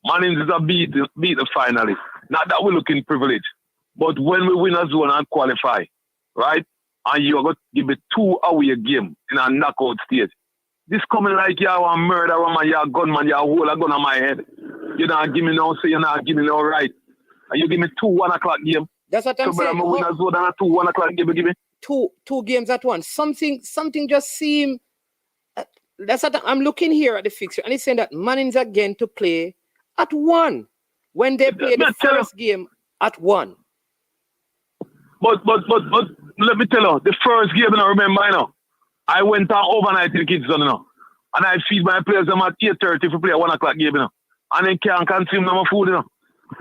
Manning's is a beat the finalist. Not that we're looking privileged, but when we win a zone and qualify, right? And you're going to give me 2 away game in a knockout stage. This coming like you're a murderer, man, you're a gunman, you're a hold a gun on my head. You don't give me no say, you're not giving me no right. And you give me 2 1 o'clock game. That's what I'm saying. So win a zone and a 2 1 o'clock game, you give me. Two games at once. Something just seemed. That's what I'm looking here at the fixture, and it's saying that Manning's again to play at 1 when they play the first game at 1. But let me tell you, the first game, I remember, I went on overnight to the kids, and I feed my players them at 8:30 to play a 1 o'clock game, and they can't consume them food,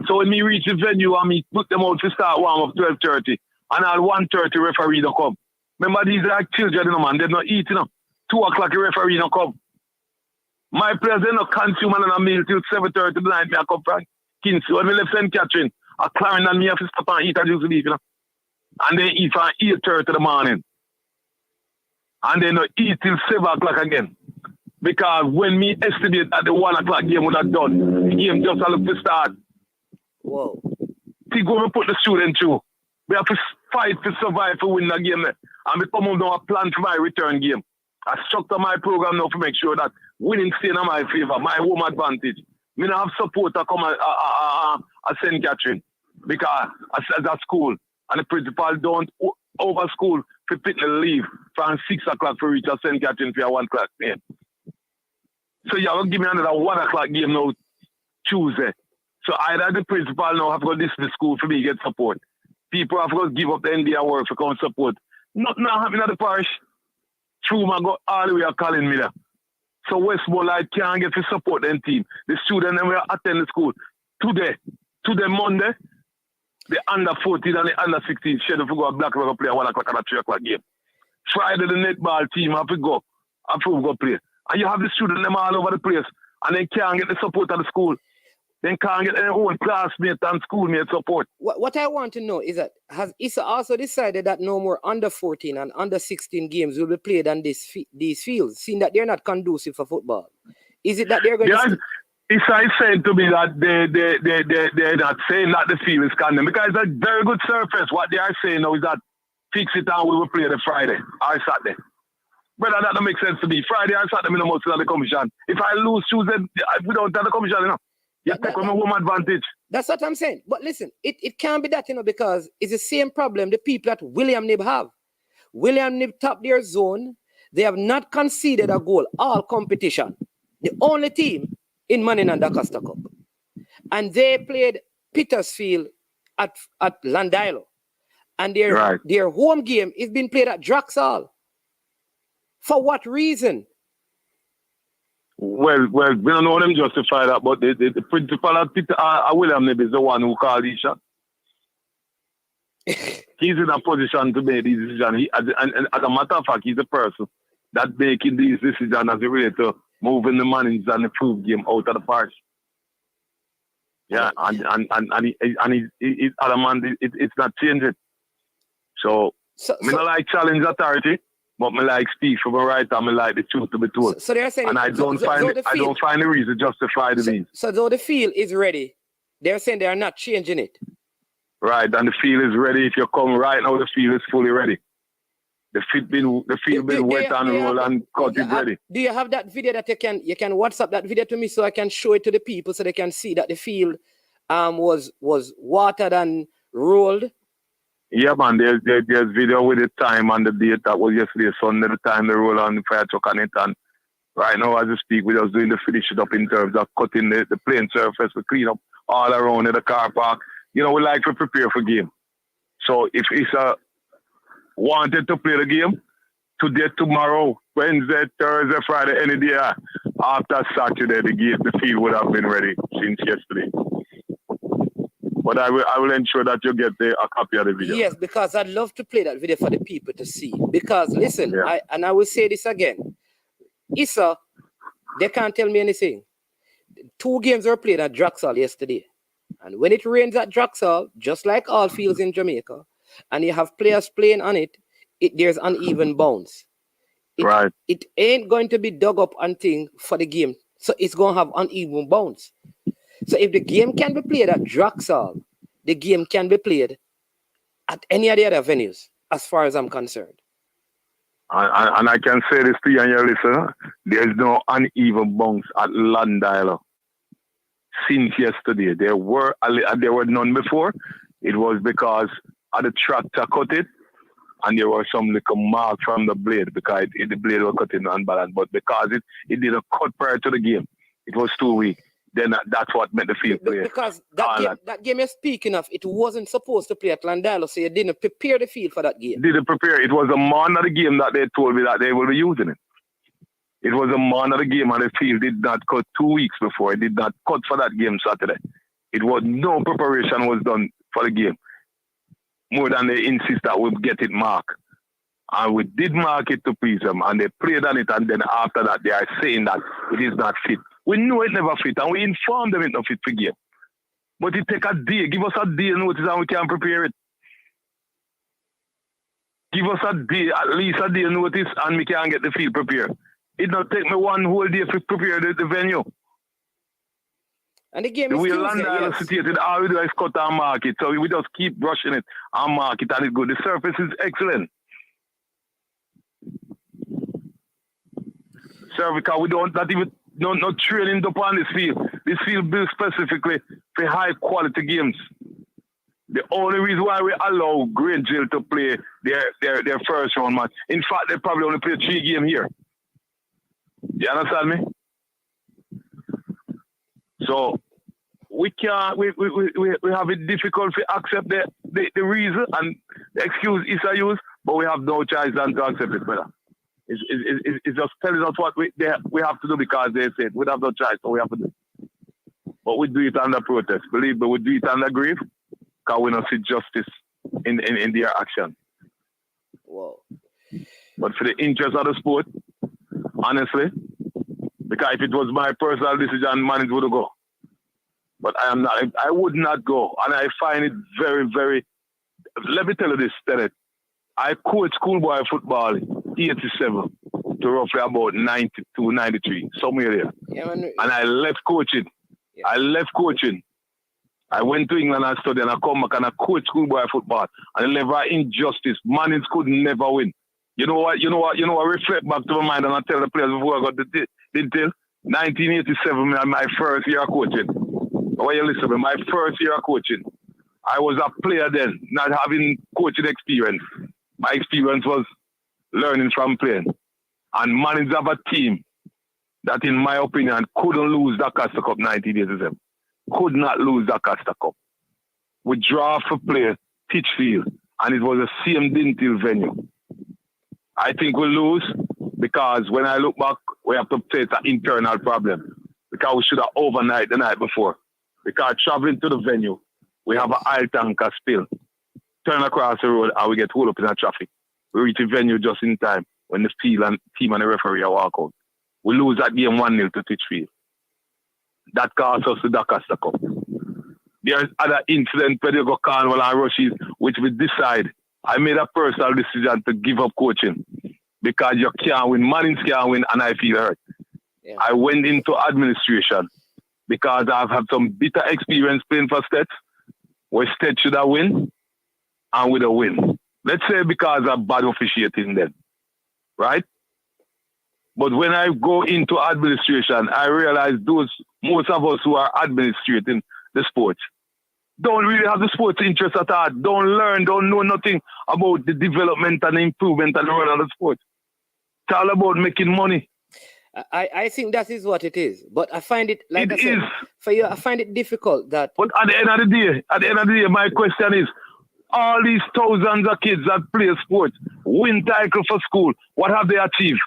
So when me reach the venue, and me put them out to start warm up 12:30, and at 1:30 referee don't come. Remember, these are like children, man, they're not eating, 2 o'clock the referee don't come. My players, they not consume a meal till 7:30 the night, me I come from Kinsey. When we left St. Catherine, I Clarendon and me have to stop and eat and just leave, And they eat from 8:30 in the morning. And they not eat till 7 o'clock again. Because when me estimate that the 1 o'clock game would have done, the game just a look to start. Whoa. See, go and put the student through. We have to fight to survive to win the game. And we come home now a plan for my return game. I structure my program now to make sure that winning stay in my favor, my home advantage. Me not have support to come at St. Catherine. Because as a school, and the principal don't over school to pick the leave from 6 o'clock for reach at St. Catherine for a 1 o'clock game. So you have to give me another 1 o'clock game now Tuesday. So either the principal now have to go dismiss the school for me to get support. People have to give up the NBA work for come support. Nothing happening at the parish. True, man, go all the way calling me there. So Westmoreland can't get to support them team. The students will attend the school. Today, Monday, the under 14 and the under 16 scheduled to go Black River play at 1 o'clock and a 3 o'clock game. Friday, the netball team have to go play. And you have the students them all over the place. And they can't get the support of the school. They can't get their own classmates and schoolmates support. What I want to know is that has ISSA also decided that no more under 14 and under 16 games will be played on these fields, seeing that they're not conducive for football? Is it that they're going to... ISSA is saying to me that they're not saying that the field is condemned because it's a very good surface. What they are saying now is that fix it and we will play the Friday or Saturday. But that don't make sense to me. Friday or Saturday, we don't have the commission. If I lose Tuesday, we don't have the commission, You take on a home advantage. That's what I'm saying. But listen, it can't be that, because it's the same problem the people at William Nib have. William Nib topped their zone. They have not conceded a goal all competition. The only team in Manning and Costa Cup. And they played Petersfield at Landilo. And their home game is being played at Draxall. For what reason? Well, we don't know them justify that, but the principal at William Nib is the one who called these shots. He's in a position to make these decisions. And as a matter of fact, he's the person that's making these decisions as it relates to moving the Mannings and the proof game out of the parish. Yeah, and he's adamant it's not changing. So I don't like challenge authority. But me like speak from a right and me like the truth to be told. So they're saying, And I don't find the reason to justify the means. So though the field is ready, they're saying they are not changing it. Right, and the field is ready. If you come right now, the field is fully ready. The field been wet and roll and cut it ready. Do you have that video that you can WhatsApp that video to me so I can show it to the people so they can see that the field was watered and rolled? Yeah, man. There's video with the time and the date. That was yesterday Sunday. The time they roll on the fire truck on it, and right now as we speak, we're just doing the finish it up in terms of cutting the playing surface. We clean up all around in the car park. You know, we like to prepare for game. So if ISSA wanted to play the game today, tomorrow, Wednesday, Thursday, Friday, any day after Saturday, the field would have been ready since yesterday. But I will ensure that you get a copy of the video. Yes, because I'd love to play that video for the people to see. Because listen, I will say this again. ISSA, they can't tell me anything. 2 games were played at Draxall yesterday. And when it rains at Draxall, just like all fields in Jamaica, and you have players playing on it, there's uneven bounce. It ain't going to be dug up and thing for the game. So it's going to have uneven bounce. So if the game can be played at Draxall, the game can be played at any of the other venues, as far as I'm concerned. And I can say this to you and your listener, there's no uneven bounce at Landile since yesterday. There were none before. It was because of the tractor cut it, and there were some little marks from the blade because the blade was cutting unbalanced. But because it didn't cut prior to the game, it was too weak. Then that's what made the field play. Because that game you're speaking of, it wasn't supposed to play at Landilo, so you didn't prepare the field for that game. Didn't prepare. It was a man of the game that they told me that they will be using it. It was a man of the game, and the field did not cut 2 weeks before. It did not cut for that game Saturday. It was no preparation was done for the game. More than they insist that we get it marked. And we did mark it to please them, and they played on it, and then after that they are saying that it is not fit. We know it never fit, and we informed them it's not fit for game. But it take a day. Give us a day notice and we can prepare it. Give us a day, at least a day notice, and we can get the field prepared. It not take me 1 whole day to prepare the venue. And the game is situated, all we do is cut and mark it. So we just keep brushing it and mark it, and it's good. The surface is excellent. Because we don't not even no training upon this field. This field built specifically for high quality games. The only reason why we allow Great Jill to play their first round match. In fact, they probably only play 3 games here. You understand me? So we can't we have it difficult to accept the reason and the excuse ISSA use, but we have no choice than to accept it, brother. It's just telling us what we have to do because they said we have no choice, so we have to do it. But we do it under protest. Believe me, we do it under grief because we don't see justice in their action. Wow. But for the interest of the sport, honestly, because if it was my personal decision, man, it would go. But I would not go. And I find it very, very, let me tell you this, Tenet. I coached schoolboy football 87 to roughly about 92, 93, somewhere there. Yeah, man. And I left coaching. Yeah. I went to England and studied, and I come back and I coached schoolboy football. And I never injustice. Mannings could never win. You know what? I reflect back to my mind and I tell the players before I got the detail. 1987, my first year of coaching. Why you listen to me? My first year of coaching. I was a player then, not having coaching experience. My experience was learning from playing. And managed have a team that, in my opinion, couldn't lose the Costa Cup 1987. Could not lose the Costa Cup. We draw for play, Titchfield, and it was the same Dintil venue. I think we'll lose because when I look back, we have to face an internal problem. Because we should have overnight the night before. Because traveling to the venue, we have an oil tanker spill. Turn across the road and we get hold up in the traffic. We reach the venue just in time when the team and the referee are walk out. We lose that game 1-0 to Titchfield. That cost us the Costa Cup. There's other incidents where they go carnival and rushes, which we decide. I made a personal decision to give up coaching because you can't win. Mannings can't win, and I feel hurt. Yeah. I went into administration because I've had some bitter experience playing for Stets, where Stets should have win, and with a win. Let's say because of bad officiating then, right? But when I go into administration, I realize most of us who are administrating the sports don't really have the sports interest at all. Don't learn, don't know nothing about the development and the improvement and the run of the sport. It's all about making money. I think that is what it is. But I find it, like It I said, is. for you, I find it difficult that... But at the end of the day, my question is, all these thousands of kids that play sports, win title for school, what have they achieved?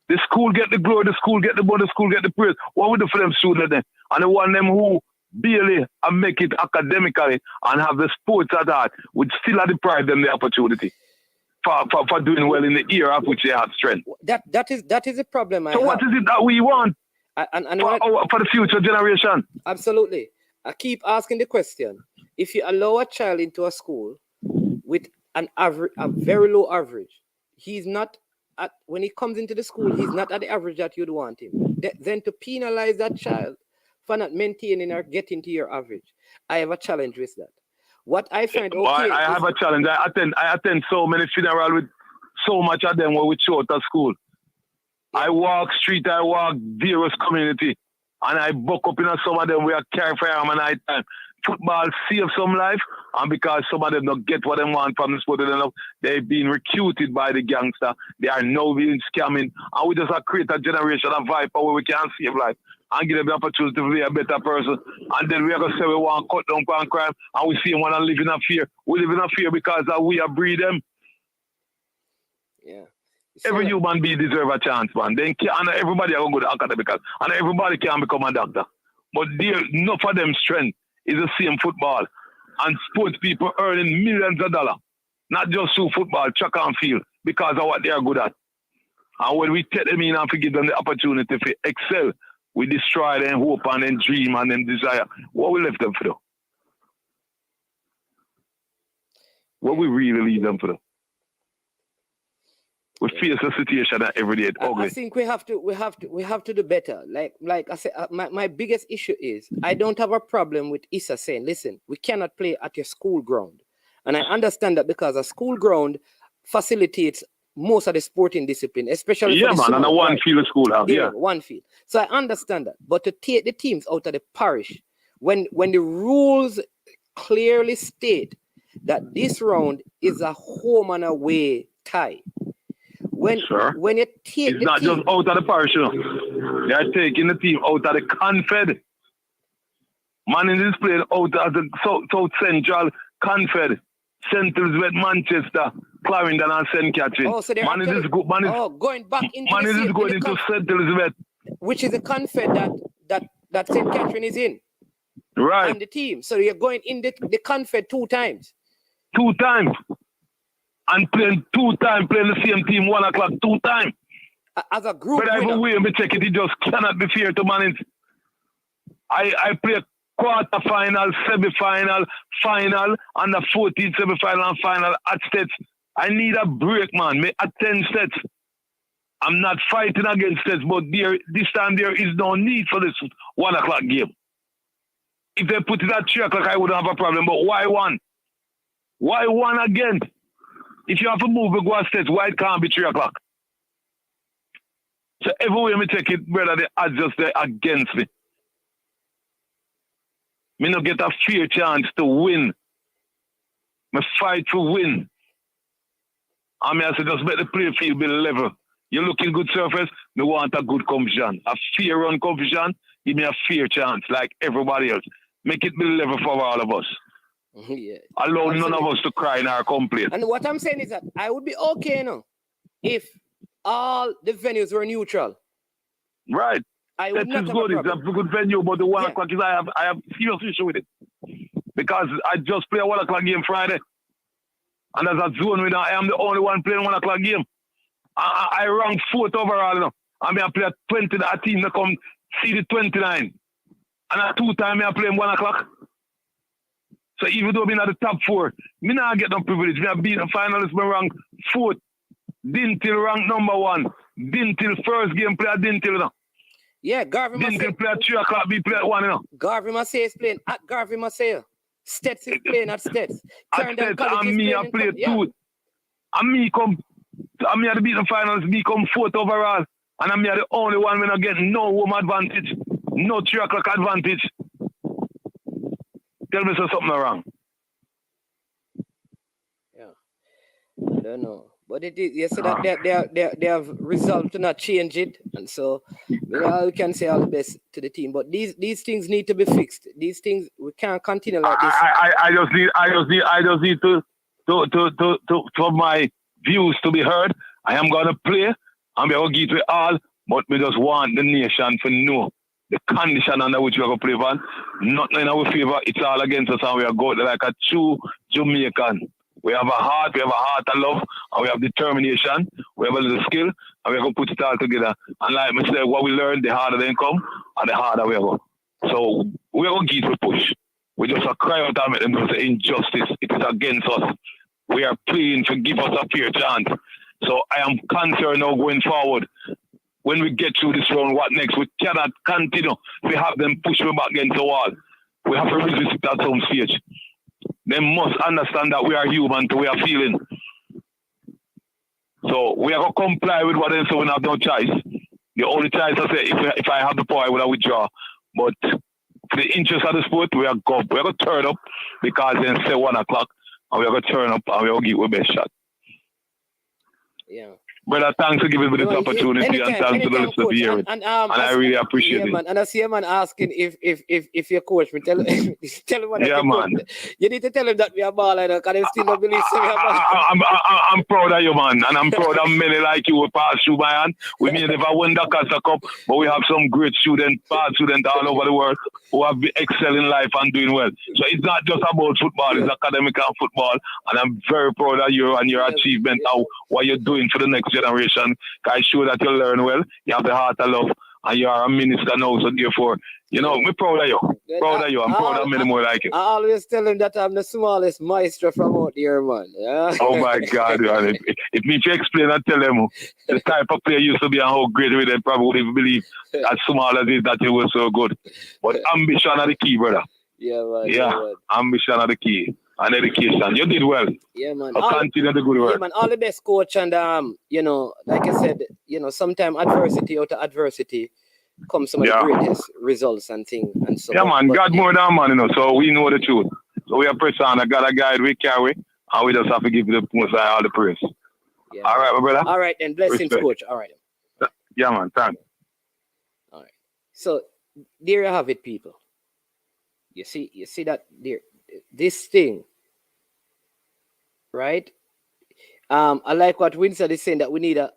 The school get the glory, the school get the money, the school get the praise. What would do for them students then? And the one them who barely make it academically and have the sports at heart would still have deprived them the opportunity for doing well in the era of which they have strength. That is the problem. So what is it that we want for the future generation? Absolutely. I keep asking the question. If you allow a child into a school with a very low average, he's not when he comes into the school, he's not at the average that you'd want him. Then to penalize that child for not maintaining or getting to your average, I have a challenge with that. What I find okay, I have a challenge. I attend so many funerals with so much of them where we show at school. Yeah. I walk street, I walk various community, and I buck up in some of them where I carry firearm at night time. Football save some life, and because some of them don't get what they want from the sport, they've been recruited by the gangster. They are now being scamming, and we just have create a generation of viper where we can save life and give them the opportunity to be a better person. And then we are going to say we want to cut down on crime, and we see them want to live in a fear. We live in a fear because we are breed them. Yeah. Every human being deserves a chance, man. Then and everybody are going to go to academical, and everybody can become a doctor. But enough of them strength is the same football. And sports people earning millions of dollars, not just through football, track and field, because of what they are good at. And when we take them in and give them the opportunity to excel, we destroy them hope and then dream and then desire. What we left them for though? What we really leave them for though? We face a situation that every day it's ugly. I think we have to do better. Like I said, my biggest issue is I don't have a problem with ISSA saying, listen, we cannot play at your school ground. And I understand that because a school ground facilitates most of the sporting discipline, especially for the and a one field of school have, one field. So I understand that. But to take the teams out of the parish, when the rules clearly state that this round is a home and away tie. When you take it's not just out of the parish, you know. They are taking the team out of the Confed. Manning is playing out of the South Central Confed. St. Elizabeth, Manchester, Clarendon and St. Catherine. Oh, so they're going back into Manning is going into St. Elizabeth. Which is a Confed that St. Catherine is in. Right. And the team. So you're going in the Confed 2 times. 2 times. And playing 2 times, playing the same team 1 o'clock 2 times. As a group. But every way we check it just cannot be fair to Manning. I play quarter-final, semi-final, final, and the 14th semi-final and final at Stets. I need a break, man. Me attend Stets. I'm not fighting against Stets, but this time there is no need for this 1 o'clock game. If they put it at 3 o'clock, I wouldn't have a problem. But why 1? Why 1 again? If you have to move and go to Stets, why it can't be 3 o'clock? So every way me take it, brother, they are just there against me. Me not get a fair chance to win. Me fight to win. I mean, I say just make the play field be level. You looking good surface, me want a good competition. A fair run competition, give me a fair chance like everybody else. Make it be level for all of us. Yeah. Allow none of us to cry in our complaint. And what I'm saying is that I would be okay, you know, if all the venues were neutral. Right. That is good. It's a good venue, but the 1 o'clock is I have serious issue with it. Because I just play a 1 o'clock game Friday. And as a zone winner, I am the only one playing 1 o'clock game. I rank 4th overall, you know. I mean I play a 20 a team that come see the 29. And at 2 times I play 1 o'clock. So even though I'm in the top 4, me not get no privilege. Me have been a finalist, me rank 4th. Dintil ranked number 1. Dintil first game player Dintil now. Yeah, Garvey Dintil Massey. play at 3 o'clock, be play at 1 now. Garvey Massey is playing at Garvey Massey. Stets is playing at Stets. At Clarendon State College and is me I playing play in yeah. 2. And me at the beating finals, me come 4th overall. And I'm the only one when I get no home advantage. No 3 o'clock advantage. Tell me something wrong. Yeah. I don't know. But it is, you see that they have resolved to not change it. And so we can say all the best to the team. But these things need to be fixed. These things we can't continue like this. I just need to for my views to be heard. I am gonna play and we're gonna give it all, but we just want the nation to know the condition under which we're gonna play on. Nothing in our favor, it's all against us, and we are going like a true Jamaican. We have a heart of love, and we have determination, we have a little skill, and we're gonna put it all together. And like I said, what we learn, the harder they come, and the harder we go. So we're gonna give it a push. We just cry out and make them know the injustice. It is against us. We are pleading to give us a fair chance. So I am concerned now going forward. When we get through this round, what next? We cannot continue. We have them push me back against the wall. We have to resist it at some stage. They must understand that we are human, we are feeling. So we are going to comply with what they say. We have no choice. The only choice I say, if I have the power, I would withdraw. But for the interest of the sport, we are going to turn up because then say 1 o'clock, and we are going to turn up and we are going to give our best shot. Yeah. Brother, thanks for giving me this opportunity and thanks to the listeners for hearing. And I really appreciate it. Man, and I see a man asking if your coach me tell him what man. You need to tell him that we are ball because they still don't believe so. I'm proud of you, man, and I'm proud of many like you who pass through my hand. We may never win the Casa Cup, but we have some great students, past students all over the world who have been excelling in life and doing well. So it's not just about football, it's academic and football, and I'm very proud of you and your achievement, what you're doing for the next generation. I sure that you learn well, you have the heart of love, and you are a minister now, so therefore, we're proud of you. Proud of you. I'm proud of many more like you. I always tell him that I'm the smallest maestro from out here, man. Yeah? Oh my God, man. If me to explain and tell them the type of player used to be and how great we they probably believe as small as it that he was so good. But ambition are the key, brother. Yeah, man. Yeah, man. Ambition are the key. And education. You did well. Yeah, man. Continue the good work. Yeah, man. All the best, coach. And, like I said, sometimes adversity out of adversity comes some of the greatest results and things. And so yeah, man. God more than man, so we know the truth. So we are pressing on. I got a guide we carry, and we just have to give the most all the praise. Yeah, all right, my brother. All right, then. Blessings, Respect. coach. All right. Yeah, man. Thanks. All right. So, there you have it, people. You see that there. This thing, right? I like what Winston is saying that we need a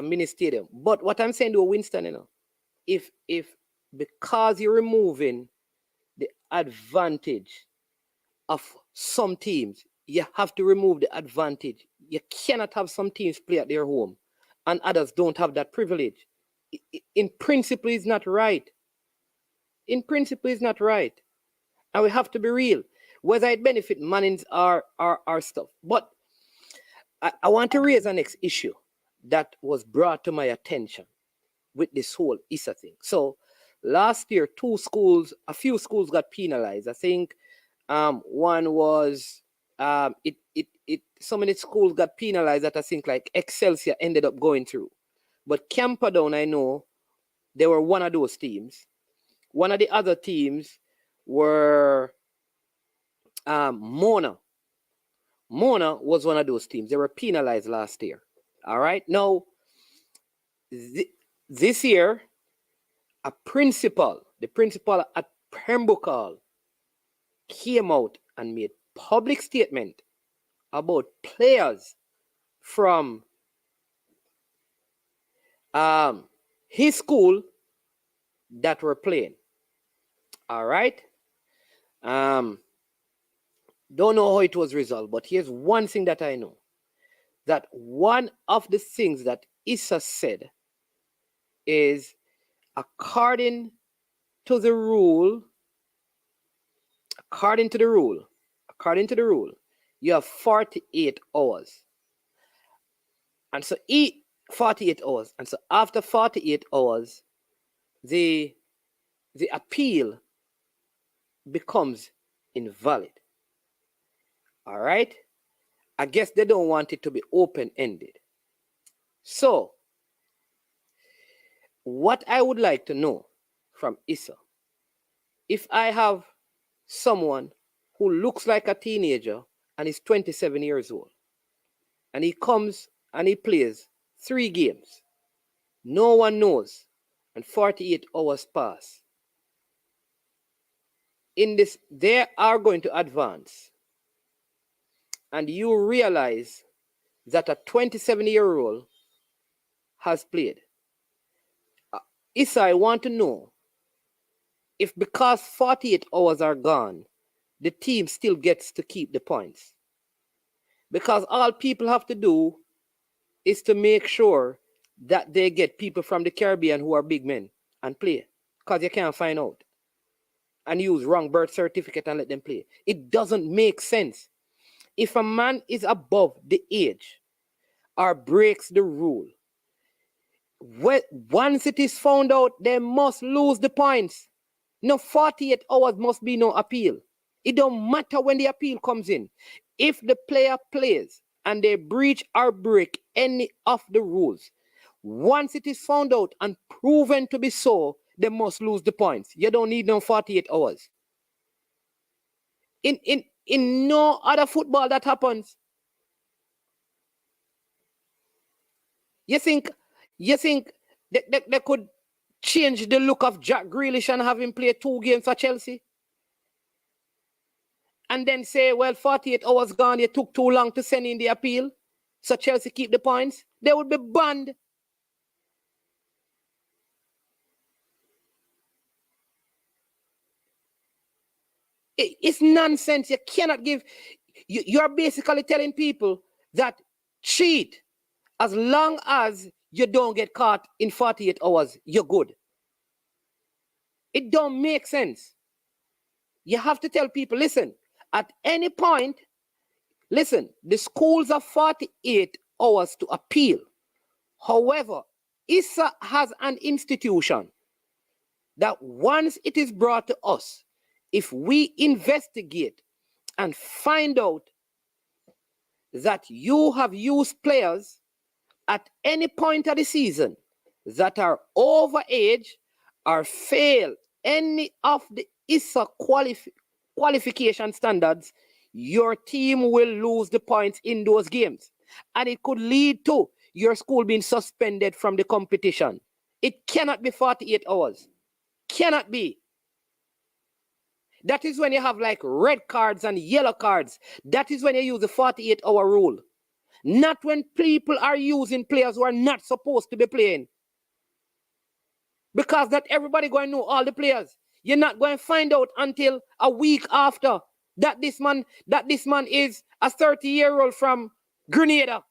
mini stadium. But what I'm saying to Winston, if because you're removing the advantage of some teams, you have to remove the advantage. You cannot have some teams play at their home and others don't have that privilege. In principle, it's not right. In principle, it's not right. And we have to be real. Whether it benefit Mannings or stuff. But I want to raise an next issue that was brought to my attention with this whole ISSA thing. So last year, a few schools got penalized. I think one was so many schools got penalized that I think like Excelsior ended up going through. But Camperdown, I know they were one of those teams. One of the other teams were Mona. Mona was one of those teams. They were penalized last year. All right. Now, this year, the principal at Pembroke Hall came out and made public statement about players from his school that were playing. All right. Don't know how it was resolved, but here's one thing that I know. That one of the things that ISSA said is according to the rule, you have 48 hours. And so 48 hours. And so after 48 hours, the appeal becomes invalid. All right? I guess they don't want it to be open-ended. So, what I would like to know from ISSA, if I have someone who looks like a teenager and is 27 years old, and he comes and he plays 3 games, no one knows, and 48 hours pass. In this, they are going to advance, and you realize that a 27-year-old has played. ISSA, I want to know if because 48 hours are gone, the team still gets to keep the points. Because all people have to do is to make sure that they get people from the Caribbean who are big men and play. Because you can't find out. And use wrong birth certificate and let them play. It doesn't make sense. If a man is above the age or breaks the rule, once it is found out, they must lose the points. No, 48 hours must be no appeal. It don't matter when the appeal comes in. If the player plays and they breach or break any of the rules, once it is found out and proven to be so, they must lose the points. You don't need no 48 hours. In no other football that happens. You think they could change the look of Jack Grealish and have him play 2 games for Chelsea? And then say, well, 48 hours gone, you took too long to send in the appeal, so Chelsea keep the points? They would be banned. It's nonsense. You cannot give... You're basically telling people that cheat. As long as you don't get caught in 48 hours, you're good. It don't make sense. You have to tell people, listen, at any point, listen, the schools have 48 hours to appeal. However, ISSA has an institution that once it is brought to us, if we investigate and find out that you have used players at any point of the season that are over age or fail any of the ISSA qualification standards, your team will lose the points in those games. And it could lead to your school being suspended from the competition. It cannot be 48 hours. Cannot be. That is when you have like red cards and yellow cards. That is when you use the 48-hour rule. Not when people are using players who are not supposed to be playing. Because not everybody going to know all the players. You're not going to find out until a week after that this man is a 30-year-old from Grenada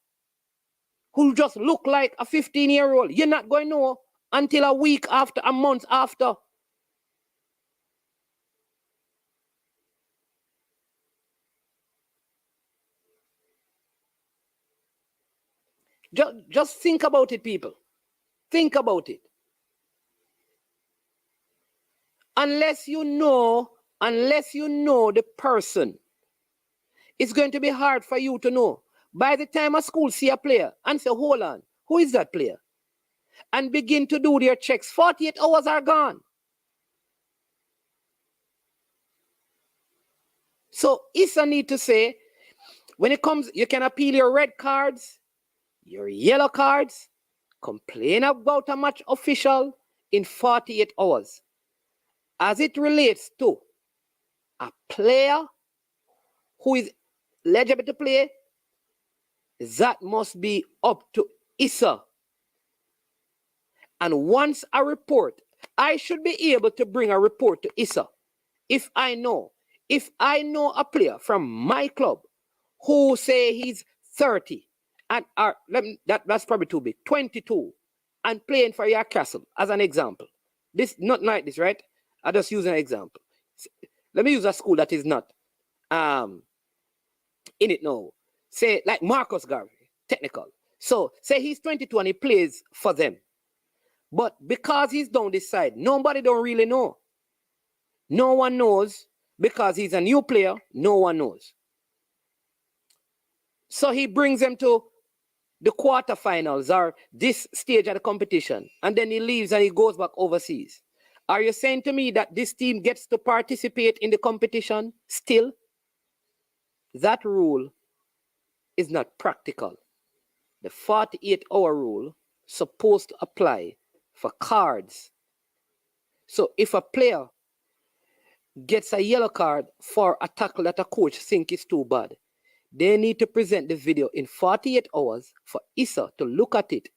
who just look like a 15-year-old. You're not going to know until a week after, a month after. Just think about it, people. Think about it. Unless you know the person, it's going to be hard for you to know. By the time a school see a player and say, hold on, who is that player? And begin to do their checks, 48 hours are gone. So ISSA need to say, when it comes, you can appeal your red cards, your yellow cards, complain about a match official in 48 hours. As it relates to a player who is eligible to play, that must be up to ISSA. And once a report, I should be able to bring a report to ISSA if I know a player from my club who say he's 30 and that's probably too big, 22 and playing for your castle as an example. This not like this, right? I just use an example. Let me use a school that is not in it now. Say like Marcus Garvey, technical. So say he's 22 and he plays for them. But because he's down this side, nobody don't really know. No one knows because he's a new player. No one knows. So he brings them to the quarterfinals or this stage of the competition, and then he leaves and he goes back overseas. Are you saying to me that this team gets to participate in the competition still? That rule is not practical. The 48-hour rule supposed to apply for cards. So if a player gets a yellow card for a tackle that a coach thinks is too bad, they need to present the video in 48 hours for ISSA to look at it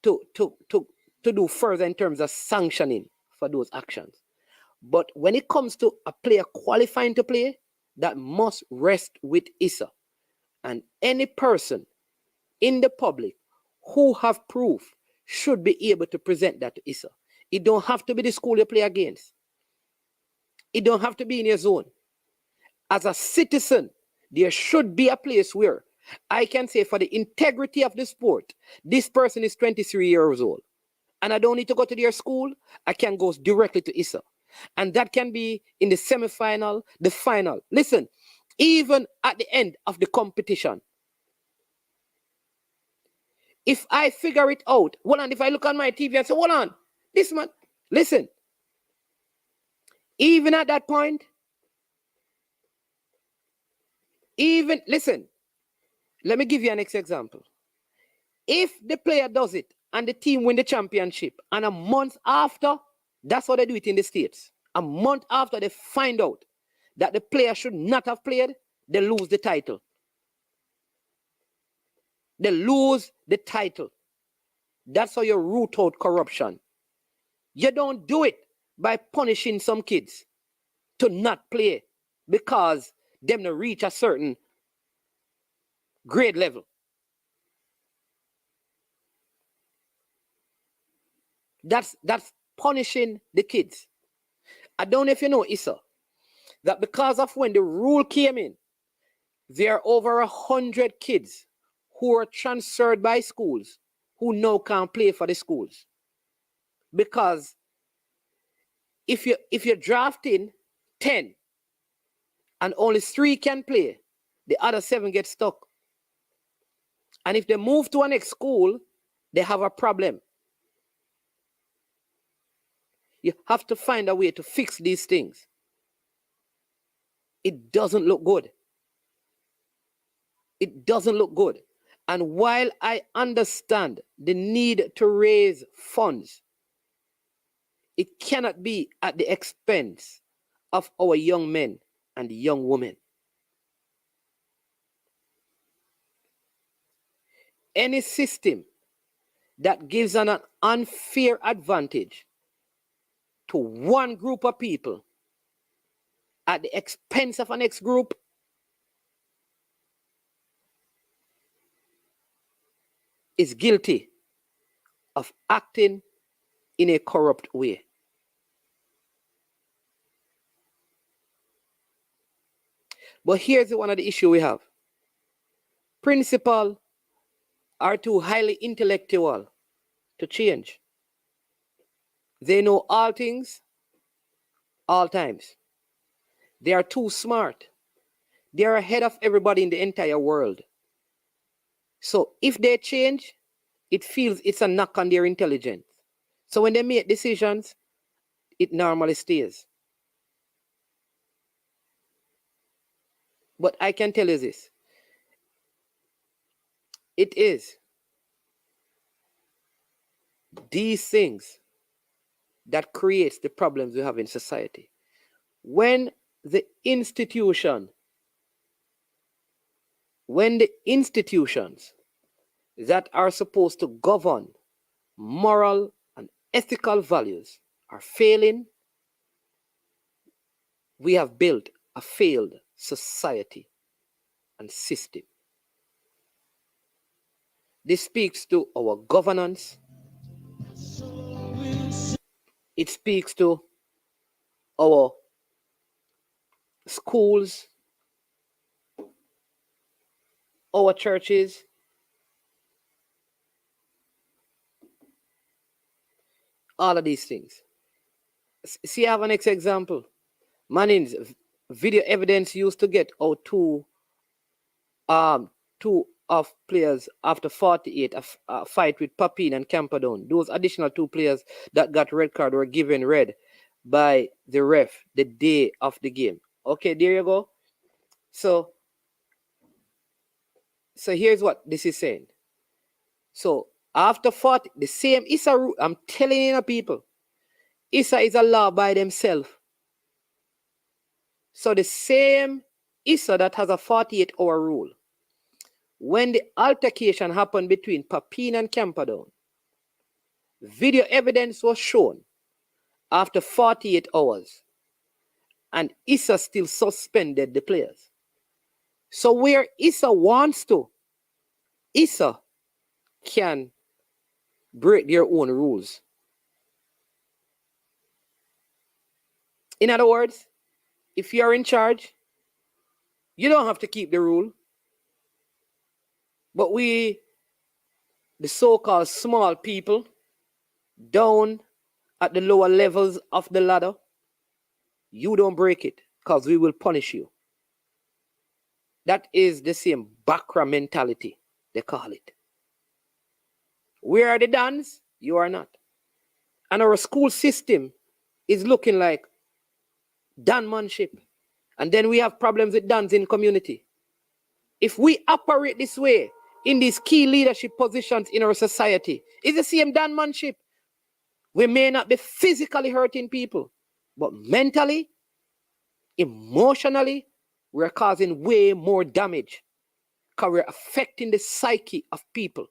to do further in terms of sanctioning for those actions. But when it comes to a player qualifying to play, that must rest with ISSA. And any person in the public who have proof should be able to present that to ISSA. It don't have to be the school you play against. It don't have to be in your zone. As a citizen, there should be a place where I can say for the integrity of the sport, this person is 23 years old. And I don't need to go to their school. I can go directly to ISSA. And that can be in the semi-final, the final. Listen, even at the end of the competition, if I figure it out, hold on, if I look on my TV and say, hold on, this man, listen, even at that point, listen, let me give you an next example. If the player does it and the team win the championship, and a month after, that's how they do it in the States. A month after they find out that the player should not have played, they lose the title. They lose the title. That's how you root out corruption. You don't do it by punishing some kids to not play because them to reach a certain grade level. That's punishing the kids. I don't know if you know, ISSA, that because of when the rule came in, there are over 100 kids who are transferred by schools who now can't play for the schools. Because if you're drafting 10 and only 3 can play, the other 7 get stuck. And if they move to a next school, they have a problem. You have to find a way to fix these things. It doesn't look good. It doesn't look good. And while I understand the need to raise funds, it cannot be at the expense of our young men and young women. Any system that gives an unfair advantage to one group of people at the expense of a next group is guilty of acting in a corrupt way. But here's one of the issues we have. Principals are too highly intellectual to change. They know all things, all times. They are too smart. They are ahead of everybody in the entire world. So if they change, it feels it's a knock on their intelligence. So when they make decisions, it normally stays. But I can tell you this. It is these things that creates the problems we have in society. When the institutions that are supposed to govern moral and ethical values are failing, we have built a failed society and system. This speaks to our governance. It speaks to our schools, our churches, All of these things. See, I have an next example. Manning's video evidence used to get out two of players after 48 a fight with Papin and Camperdown. Those additional two players that got red card were given red by the ref the day of the game. Okay, there you go. So here's what this is saying. So after 40, the same ISSA rule, I'm telling you people, ISSA is a law by themselves. So the same ISSA that has a 48-hour rule, when the altercation happened between Papin and Camperdown, video evidence was shown after 48 hours, and ISSA still suspended the players. So where ISSA wants to, ISSA can break their own rules. In other words, if you're in charge, you don't have to keep the rule. But we, the so-called small people, down at the lower levels of the ladder, you don't break it because we will punish you. That is the same Bakra mentality, they call it. We are the Dans, you are not. And our school system is looking like Danmanship. And then we have problems with Dans in community. If we operate this way in these key leadership positions in our society, it's the same Danmanship. We may not be physically hurting people, but mentally, emotionally, we're causing way more damage because we're affecting the psyche of people.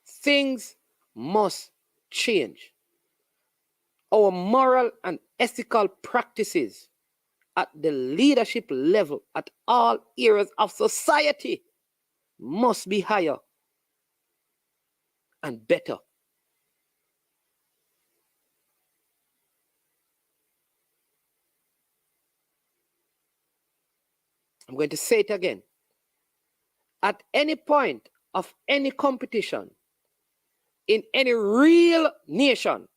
Things must change. Our moral and ethical practices at the leadership level, at all areas of society, must be higher and better. I'm going to say it again. At any point of any competition, in any real nation,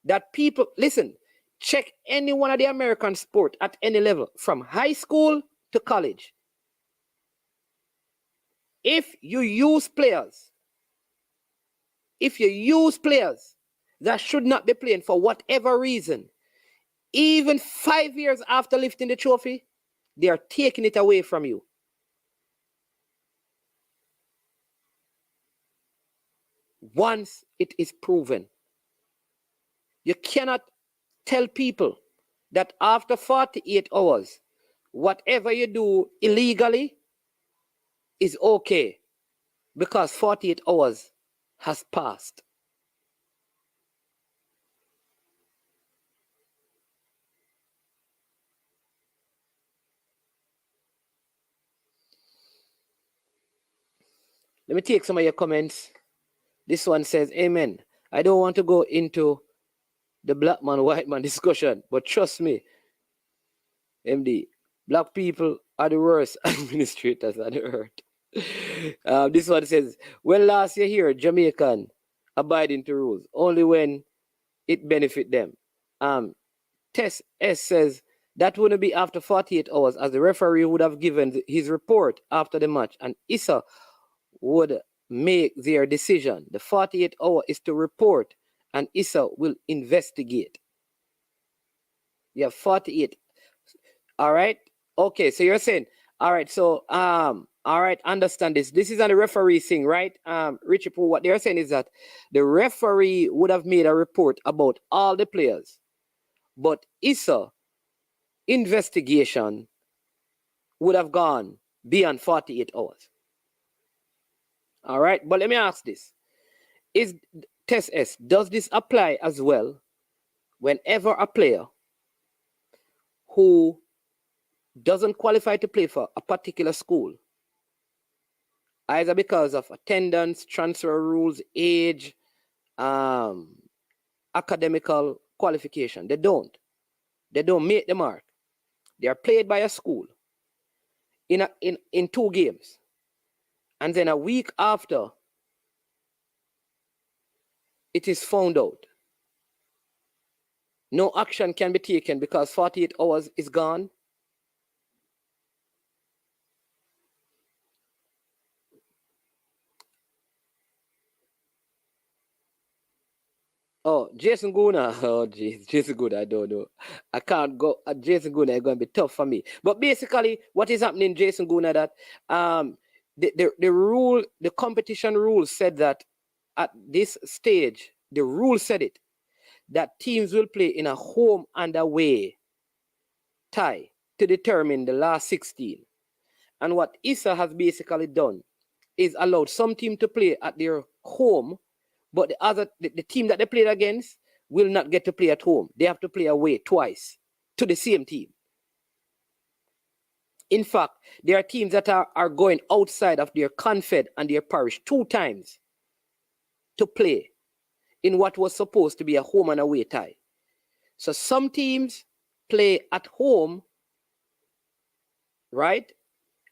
that people, listen, check any one of the American sport at any level, from high school to college. If you use players that should not be playing for whatever reason, even 5 years after lifting the trophy, they are taking it away from you. Once it is proven. You cannot tell people that after 48 hours, whatever you do illegally is okay because 48 hours has passed. Let me take some of your comments. This one says, Amen. I don't want to go into the black man, white man discussion, but trust me, MD, black people are the worst administrators on the earth. This one says, when last you hear Jamaican abiding to rules, only when it benefit them. Tess S says, that wouldn't be after 48 hours, as the referee would have given his report after the match, and ISSA would make their decision. The 48 hour is to report, and ISSA will investigate. You have 48. All right. Okay. So you're saying, all right. So, all right. Understand this. This is on the referee thing, right? Richie Poo, what they're saying is that the referee would have made a report about all the players, but ISSA investigation would have gone beyond 48 hours. All right. But let me ask this. Is Test S, does this apply as well whenever a player who doesn't qualify to play for a particular school, either because of attendance, transfer rules, age, academical qualification, they don't make the mark. They are played by a school in 2 games, and then a week after it is found out, no action can be taken because 48 hours is gone. Oh, Jason Guna. Oh, jeez. Jason Guna, I don't know. I can't go. Jason Guna is going to be tough for me. But basically, what is happening, Jason Guna, that the rule, the competition rule said that at this stage, the rule said it, that teams will play in a home and away tie to determine the last 16. And what ISSA has basically done is allowed some team to play at their home, but the team that they played against will not get to play at home. They have to play away twice to the same team. In fact, there are teams that are going outside of their confed and their parish 2 times to play in what was supposed to be a home and away tie. So some teams play at home, right?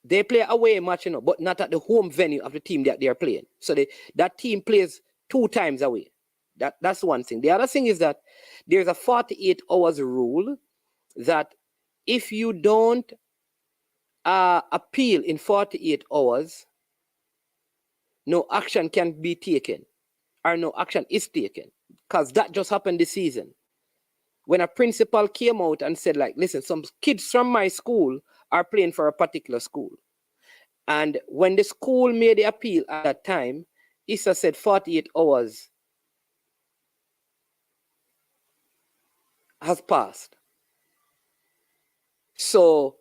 They play away match, but not at the home venue of the team that they are playing. So that team plays 2 times away. That's one thing. The other thing is that there's a 48 hours rule that if you don't appeal in 48 hours, no action can be taken, or no action is taken, because that just happened this season. When a principal came out and said, like, listen, some kids from my school are playing for a particular school. And when the school made the appeal at that time, ISSA said 48 hours has passed. So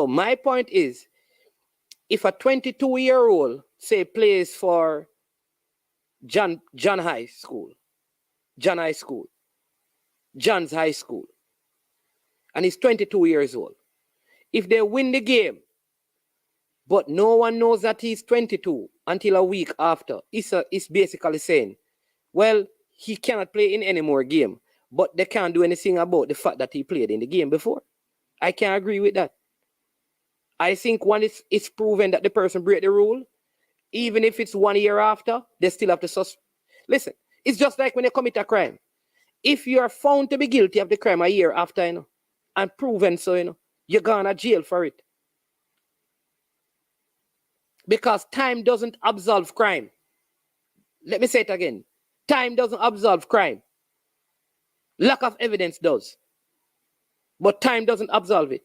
my point is, if a 22-year-old, say, plays for John's High School, and he's 22 years old, if they win the game, but no one knows that he's 22 until a week after, ISSA is basically saying, well, he cannot play in any more game, but they can't do anything about the fact that he played in the game before. I can't agree with that. I think once it's proven that the person break the rule, even if it's 1 year after, they still have to listen, it's just like when you commit a crime. If you are found to be guilty of the crime a year after, and proven so, you're going to jail for it. Because time doesn't absolve crime. Let me say it again. Time doesn't absolve crime. Lack of evidence does. But time doesn't absolve it.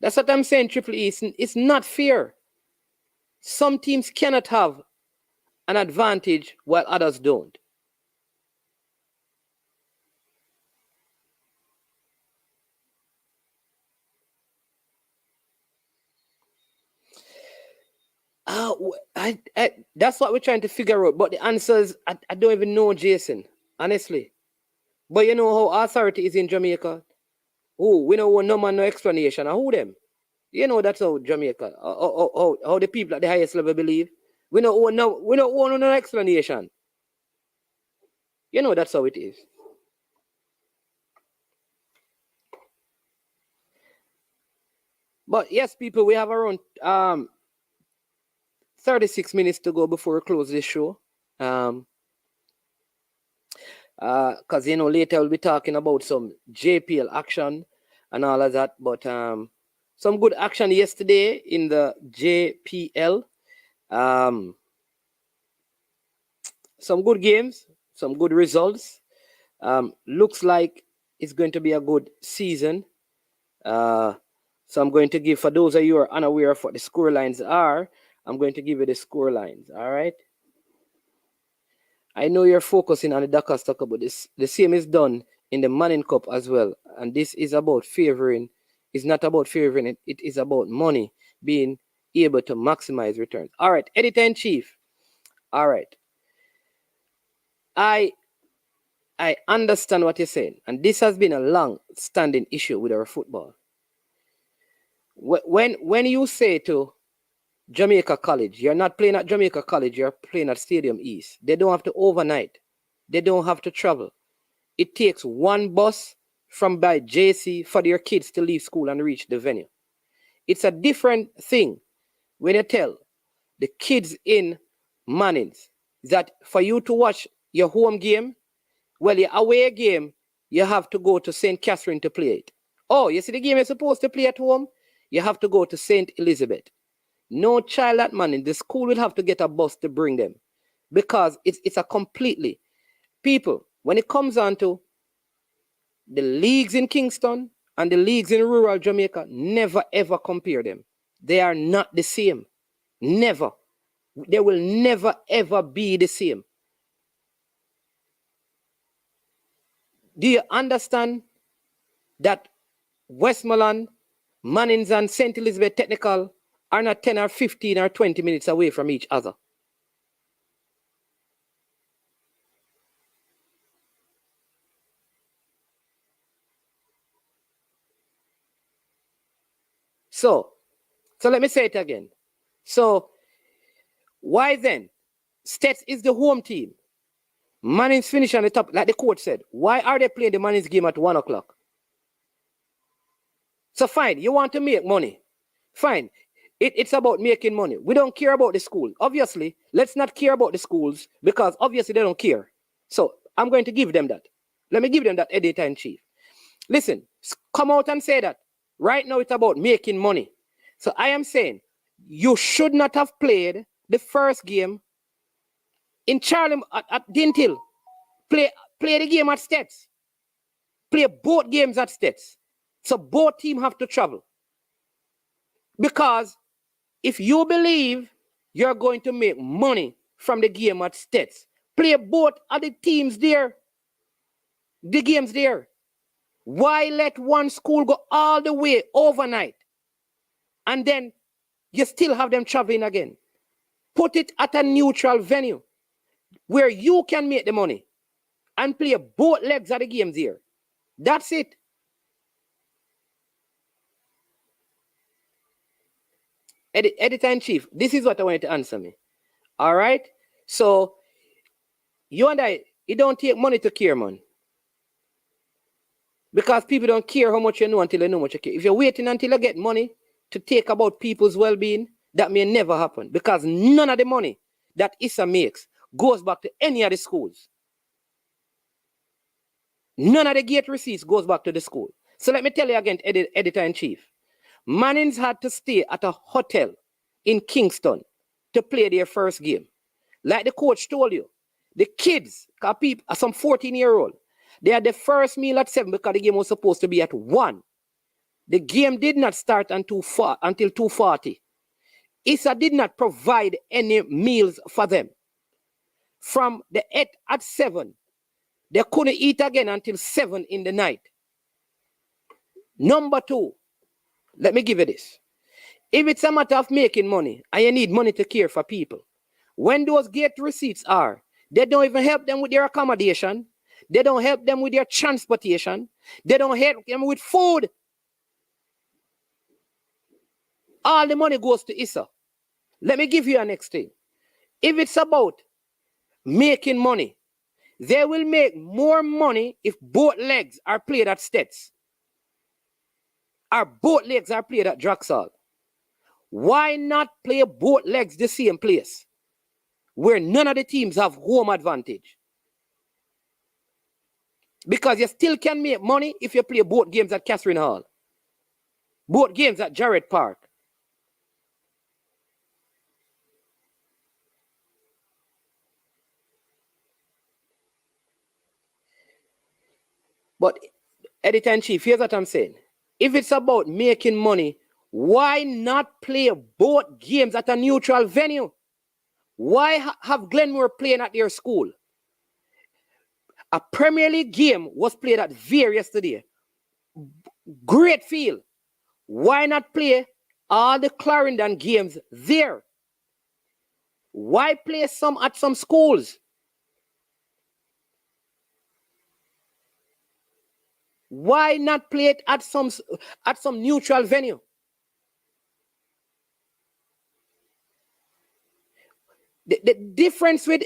That's what I'm saying, Triple E. It's not fair. Some teams cannot have an advantage while others don't. That's what we're trying to figure out. But the answers, I don't even know, Jason, honestly. But you know how authority is in Jamaica? Oh, we don't want no man, no explanation. And who them? You know that's how Jamaica, how the people at the highest level believe. We don't want no explanation. You know that's how it is. But yes, people, we have around 36 minutes to go before we close this show. Because later we'll be talking about some JPL action and all of that. But some good action yesterday in the JPL. Some good games, some good results. Looks like it's going to be a good season. So I'm going to give, for those of you who are unaware of what the score lines are, I'm going to give you the score lines. All right. I know you're focusing on the Dakar Stocker, but the same is done in the Manning Cup as well. And this is about favoring. It's not about favoring it. It is about money being able to maximize returns. All right. Editor-in-Chief. All right. I understand what you're saying. And this has been a long-standing issue with our football. When you say to Jamaica College, you're not playing at Jamaica College, you're playing at Stadium East. They don't have to overnight. They don't have to travel. It takes one bus from by JC for their kids to leave school and reach the venue. It's a different thing when you tell the kids in Mannings that for you to watch your home game, well, your away game, you have to go to St. Catherine to play it. Oh, you see the game you're supposed to play at home? You have to go to St. Elizabeth. No child at Manning, the school will have to get a bus to bring them because it's a completely, people, when it comes on to the leagues in Kingston and the leagues in rural Jamaica, never ever compare them. They are not the same. Never. They will never ever be the same. Do you understand that Westmoreland, Mannings, and St. Elizabeth Technical are not 10 or 15 or 20 minutes away from each other? So let me say it again. So why then? Stets is the home team. Mannings finish on the top, like the coach said. Why are they playing the Mannings game at 1 o'clock? So fine, you want to make money. Fine. It's about making money. We don't care about the school. Obviously, let's not care about the schools because obviously they don't care. So I'm going to give them that. Let me give them that editor-in-chief. Listen, come out and say that. Right now it's about making money. So I am saying you should not have played the first game in Charlie at Dintil. Play the game at Stets. Play both games at Stets. So both teams have to travel. Because if you believe you're going to make money from the game at Stets, play both of the teams there. The games there. Why let one school go all the way overnight and then you still have them traveling again? Put it at a neutral venue where you can make the money and play both legs of the games here. That's it. Editor-in-chief, this is what I wanted to answer me. All right? So, you and I, it don't take money to care, man. Because people don't care how much you know until they know how much you care. If you're waiting until you get money to take about people's well-being, that may never happen. Because none of the money that ISSA makes goes back to any of the schools. None of the gate receipts goes back to the school. So let me tell you again, editor-in-chief. Mannings had to stay at a hotel in Kingston to play their first game. Like the coach told you, the kids, some 14-year-old, they had the first meal at 7 because the game was supposed to be at 1. The game did not start until 2:40. ISSA did not provide any meals for them. From the 8 at 7, they couldn't eat again until 7 in the night. Number 2, let me give you this. If it's a matter of making money and you need money to care for people, when those gate receipts are, they don't even help them with their accommodation. They don't help them with their transportation. They don't help them with food. All the money goes to ISSA. Let me give you a next thing. If it's about making money, they will make more money if both legs are played at Stets. Or both legs are played at Draxall. Why not play both legs the same place where none of the teams have home advantage? Because you still can make money if you play both games at Catherine Hall. Both games at Jarrett Park. But editor-in-chief, here's what I'm saying. If it's about making money, why not play both games at a neutral venue? Why have Glenmore playing at their school? A Premier League game was played at Veer yesterday. Great field. Why not play all the Clarendon games there? Why play some at some schools? Why not play it at some neutral venue? The difference with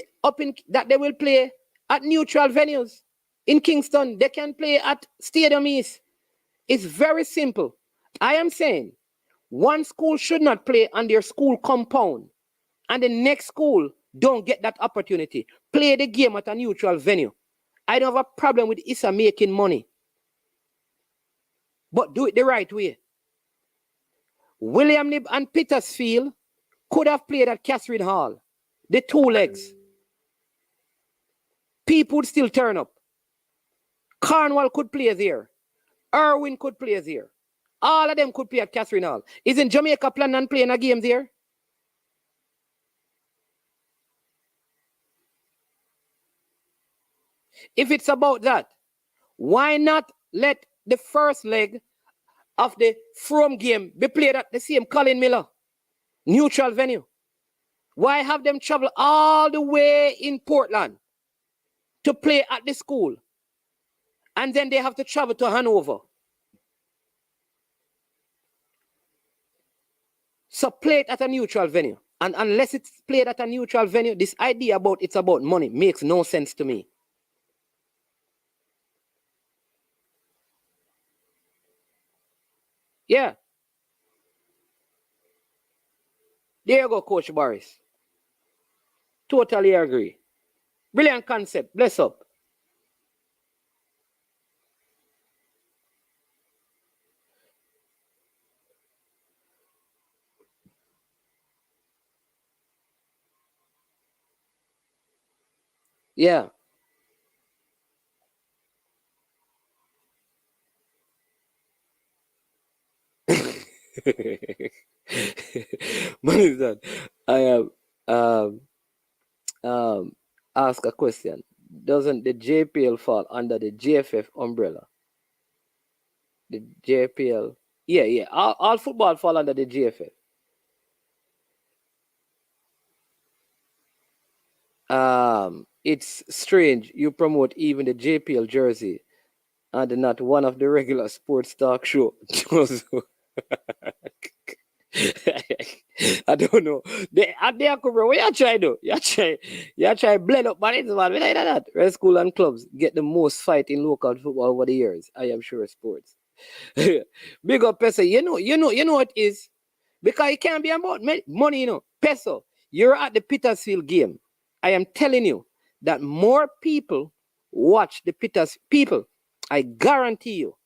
that they will play at neutral venues in Kingston, they can play at Stadium East. It's very simple. I am saying One school should not play on their school compound, and the next school don't get that opportunity. Play the game at a neutral venue. I don't have a problem with ISSA making money, but do it the right way. William Nib and Petersfield could have played at Catherine Hall, the two legs. People would still turn up. Cornwall could play there. Irwin could play there. All of them could play at Catherine Hall. Isn't Jamaica planning on playing a game there? If it's about that, why not let the first leg of the Frome game be played at the same Colin Miller neutral venue? Why have them travel all the way in Portland to play at the school, and then they have to travel to Hanover? So play it at a neutral venue. And unless it's played at a neutral venue, this idea about it's about money makes no sense to me. Yeah. There you go, Coach Boris. Totally agree. Brilliant concept. Bless up. Yeah. What is that? I have ask a question. Doesn't the JPL fall under the JFF umbrella? The JPL, yeah. All football fall under the JFF. It's strange you promote even the JPL jersey and not one of the regular sports talk show. I don't know. They bro. What you try to do? You try blend up man. Man, like that. Red school and clubs get the most fight in local football over the years. I am sure sports. Big up Peso. You know what it is? Because it can't be about money, you know. Peso, you're at the Petersfield game. I am telling you that more people watch the people. I guarantee you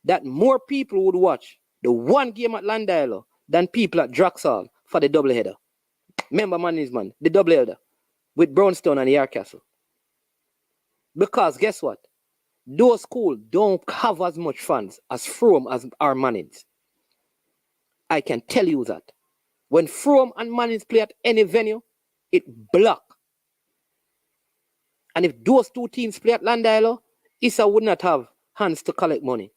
that more people would watch the one game at Landilo than people at Draxall for the doubleheader. Remember, man, the doubleheader with Brownstone and Yarcastle. Because guess what? Those schools don't have as much fans as Frome as our Mannings. I can tell you that. When Frome and Mannings play at any venue, it block. And if those two teams play at Landilo, ISSA would not have hands to collect money.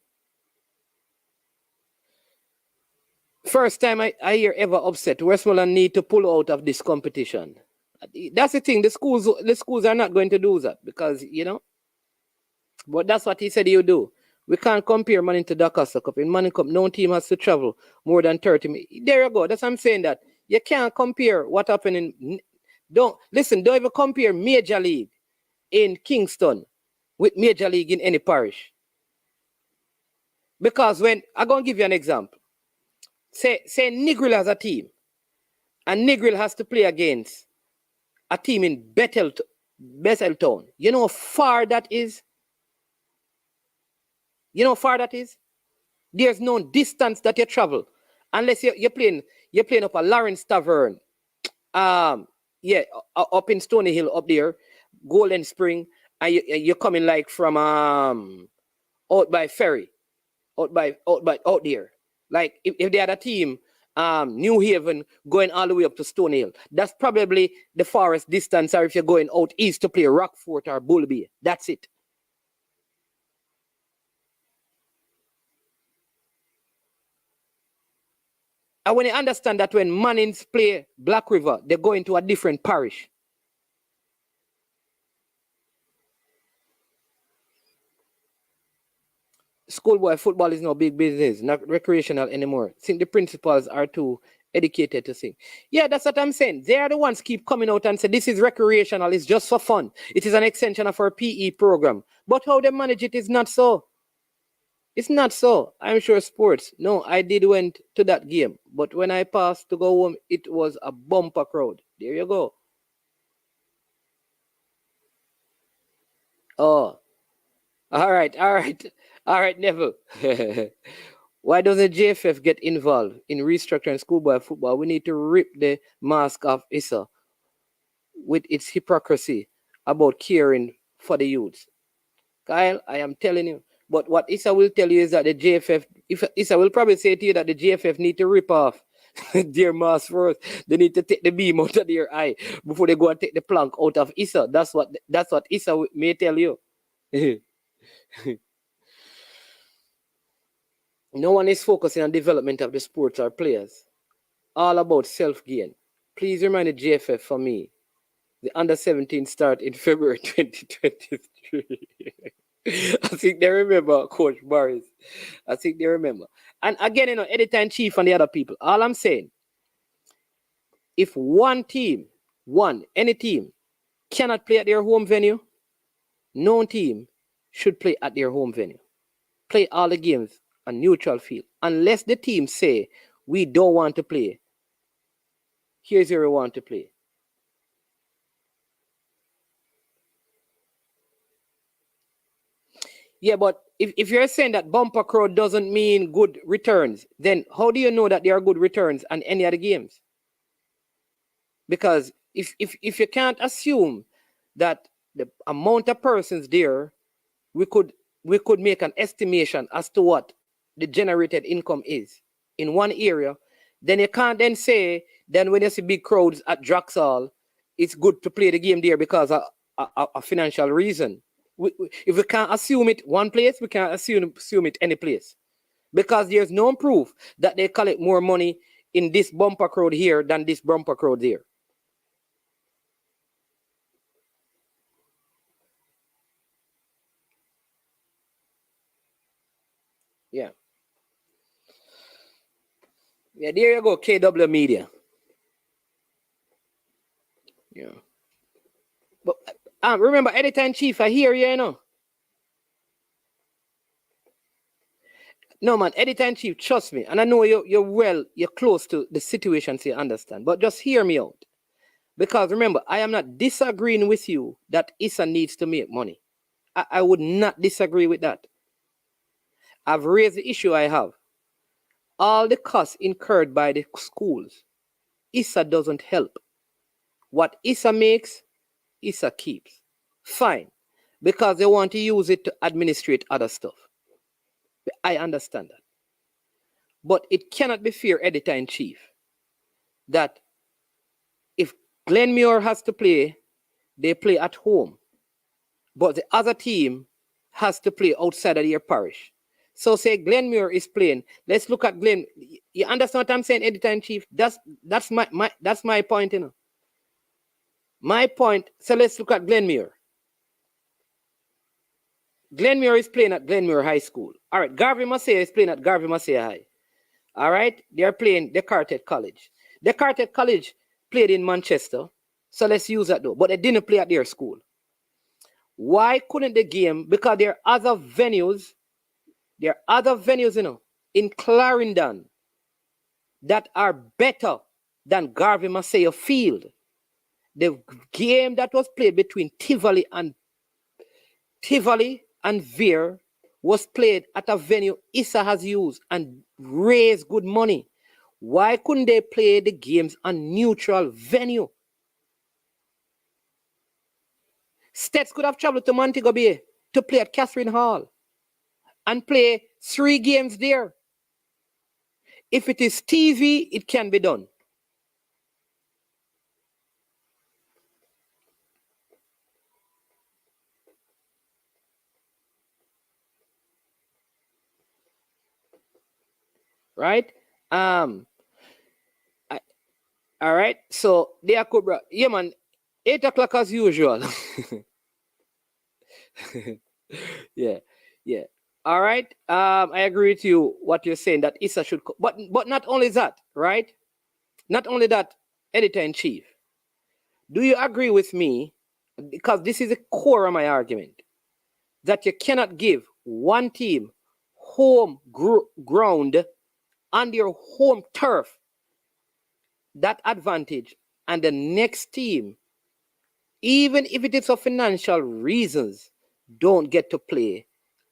First time I hear ever upset, Westmoreland need to pull out of this competition. That's the thing. The schools are not going to do that because, you know. But that's what he said he'll do. We can't compare money to Dakota Cup. In Money Cup, no team has to travel more than 30 minutes. There you go. That's what I'm saying, that you can't compare what happened in... Don't even compare Major League in Kingston with Major League in any parish. Because when... I'm going to give you an example. Say Negril has a team, and Negril has to play against a team in Betheltown. You know how far that is? You know how far that is? There's no distance that you travel unless you're playing up at Lawrence Tavern. Up in Stony Hill up there, Golden Spring, and you're coming like from out by Ferry, out there. Like if they had a team, New Haven going all the way up to Stony Hill, that's probably the farthest distance. Or if you're going out east to play Rockfort or Bull Bay, that's it. And when you understand that when Mannings play Black River, they go into a different parish. Schoolboy football is no big business, not recreational anymore. I think the principals are too educated to think. Yeah, that's what I'm saying. They are the ones keep coming out and say this is recreational, it's just for fun. It is an extension of our PE program. But how they manage it is not so. It's not so. I'm sure sports. No, I did went to that game, but when I passed to go home, it was a bumper crowd. There you go. Oh, all right, Neville. Why doesn't JFF get involved in restructuring schoolboy football? We need to rip the mask off ISSA with its hypocrisy about caring for the youths. Kyle, I am telling you. But what ISSA will tell you is that the JFF, if ISSA will probably say to you that the JFF need to rip off their mask first. They need to take the beam out of their eye before they go and take the plank out of ISSA. That's what ISSA may tell you. No one is focusing on development of the sports or players. All about self-gain. Please remind the JFF for me. The under-17 start in February 2023. I think they remember Coach Barris. I think they remember. And again, editor-in-chief and the other people, all I'm saying, if any team, cannot play at their home venue, no team should play at their home venue. Play all the games on neutral field. Unless the team say, we don't want to play, here's where we want to play. Yeah, but if you're saying that bumper crowd doesn't mean good returns, then how do you know that there are good returns on any other games? Because if you can't assume that the amount of persons there, we could make an estimation as to what the generated income is in one area, then you can't then say, then when you see big crowds at Draxall, it's good to play the game there because of a financial reason. If we can't assume it one place, we can't assume it any place. Because there's no proof that they collect more money in this bumper crowd here than this bumper crowd there. Yeah. Yeah, there you go, KW Media. Yeah. But remember, editor-in-chief, I hear you, you know. No, man, editor-in-chief, trust me. And I know you're close to the situation, so you understand. But just hear me out. Because remember, I am not disagreeing with you that ISSA needs to make money. I would not disagree with that. I've raised the issue I have. All the costs incurred by the schools, ISSA doesn't help. What ISSA makes, ISSA keeps. Fine. Because they want to use it to administrate other stuff. I understand that. But it cannot be fair, editor-in-chief, that if Glenmuir has to play, they play at home. But the other team has to play outside of their parish. So say Glenmuir is playing. Let's look at Glen. You understand what I'm saying, editor-in-chief? That's my point, you know. My point. So let's look at Glenmuir. Glenmuir is playing at Glenmuir High School. All right, Garvey Massey is playing at Garvey Massey High. All right, they're playing Descartes College. Descartes College played in Manchester, so let's use that though. But they didn't play at their school. Why couldn't the game? Because there are other venues. There are other venues, you know, in Clarendon that are better than Garvey Massey Field. The game that was played between Tivoli and Veer was played at a venue ISSA has used and raised good money. Why couldn't they play the games on neutral venue? Stets could have traveled to Montego Bay to play at Catherine Hall and play 3 games there. If it is TV, it can be done. Right? All right. So they are Cobra. Yeah, man. 8 o'clock as usual. Yeah. All right. I agree with you what you're saying that ISSA should, but not only that, right? Not only that, editor-in-chief. Do you agree with me? Because this is the core of my argument that you cannot give one team home ground on their home turf, that advantage, and the next team, even if it is for financial reasons, don't get to play,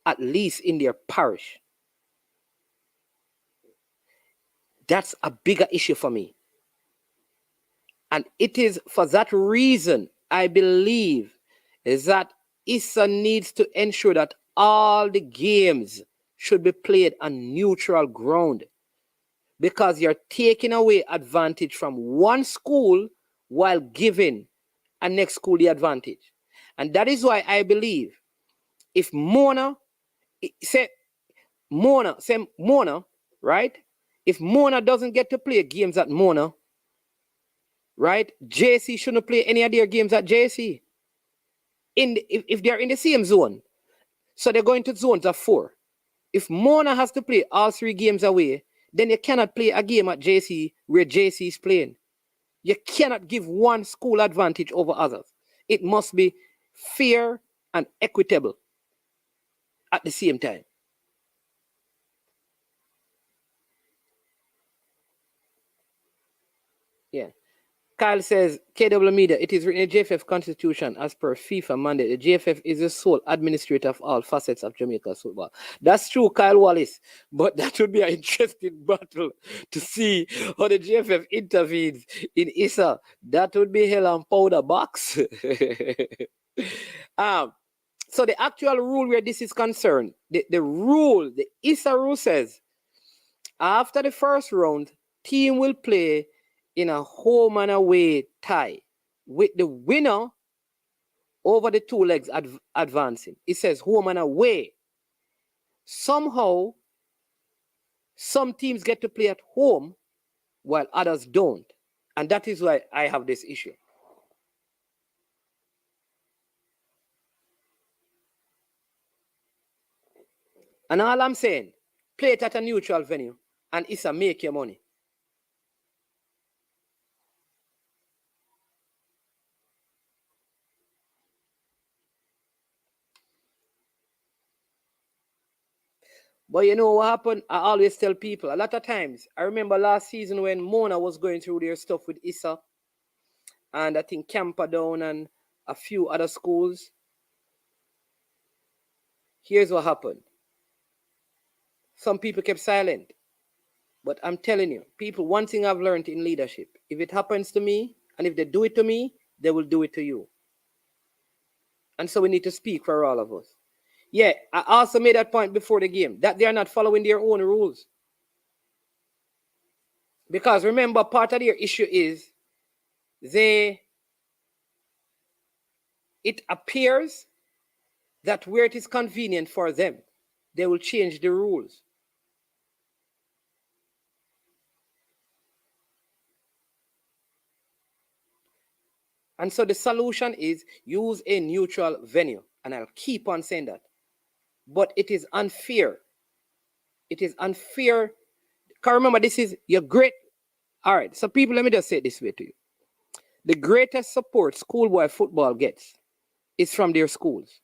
at least in their parish. That's a bigger issue for me. And it is for that reason, I believe, is that ISSA needs to ensure that all the games should be played on neutral ground, because you're taking away advantage from one school while giving a next school the advantage. And that is why I believe if Mona, right? If Mona doesn't get to play games at Mona, right? JC shouldn't play any of their games at JC. If they're in the same zone, so they're going to zones of 4. If Mona has to play all 3 games away, then you cannot play a game at JC where JC is playing. You cannot give one school advantage over others. It must be fair and equitable at the same time. Yeah. Kyle says, KW Media, it is written in the JFF Constitution as per FIFA mandate. The JFF is the sole administrator of all facets of Jamaica's football. That's true, Kyle Wallace, but that would be an interesting battle to see how the JFF intervenes in ISSA. That would be hell and powder box. So the actual rule where this is concerned, the ISSA rule says, after the first round, team will play in a home and away tie, with the winner over the 2 legs advancing. It says home and away. Somehow, some teams get to play at home while others don't. And that is why I have this issue. And all I'm saying, play it at a neutral venue and ISSA make your money. But you know what happened? I always tell people, a lot of times, I remember last season when Mona was going through their stuff with ISSA, and I think Camperdown and a few other schools. Here's what happened. Some people kept silent. But I'm telling you, people, one thing I've learned in leadership, if it happens to me, and if they do it to me, they will do it to you. And so we need to speak for all of us. Yeah, I also made that point before the game, that they are not following their own rules. Because remember, part of their issue is it appears that where it is convenient for them, they will change the rules. And so the solution is use a neutral venue. And I'll keep on saying that. But it is unfair. It is unfair. Because remember, this is your great. All right, so people, let me just say it this way to you. The greatest support schoolboy football gets is from their schools.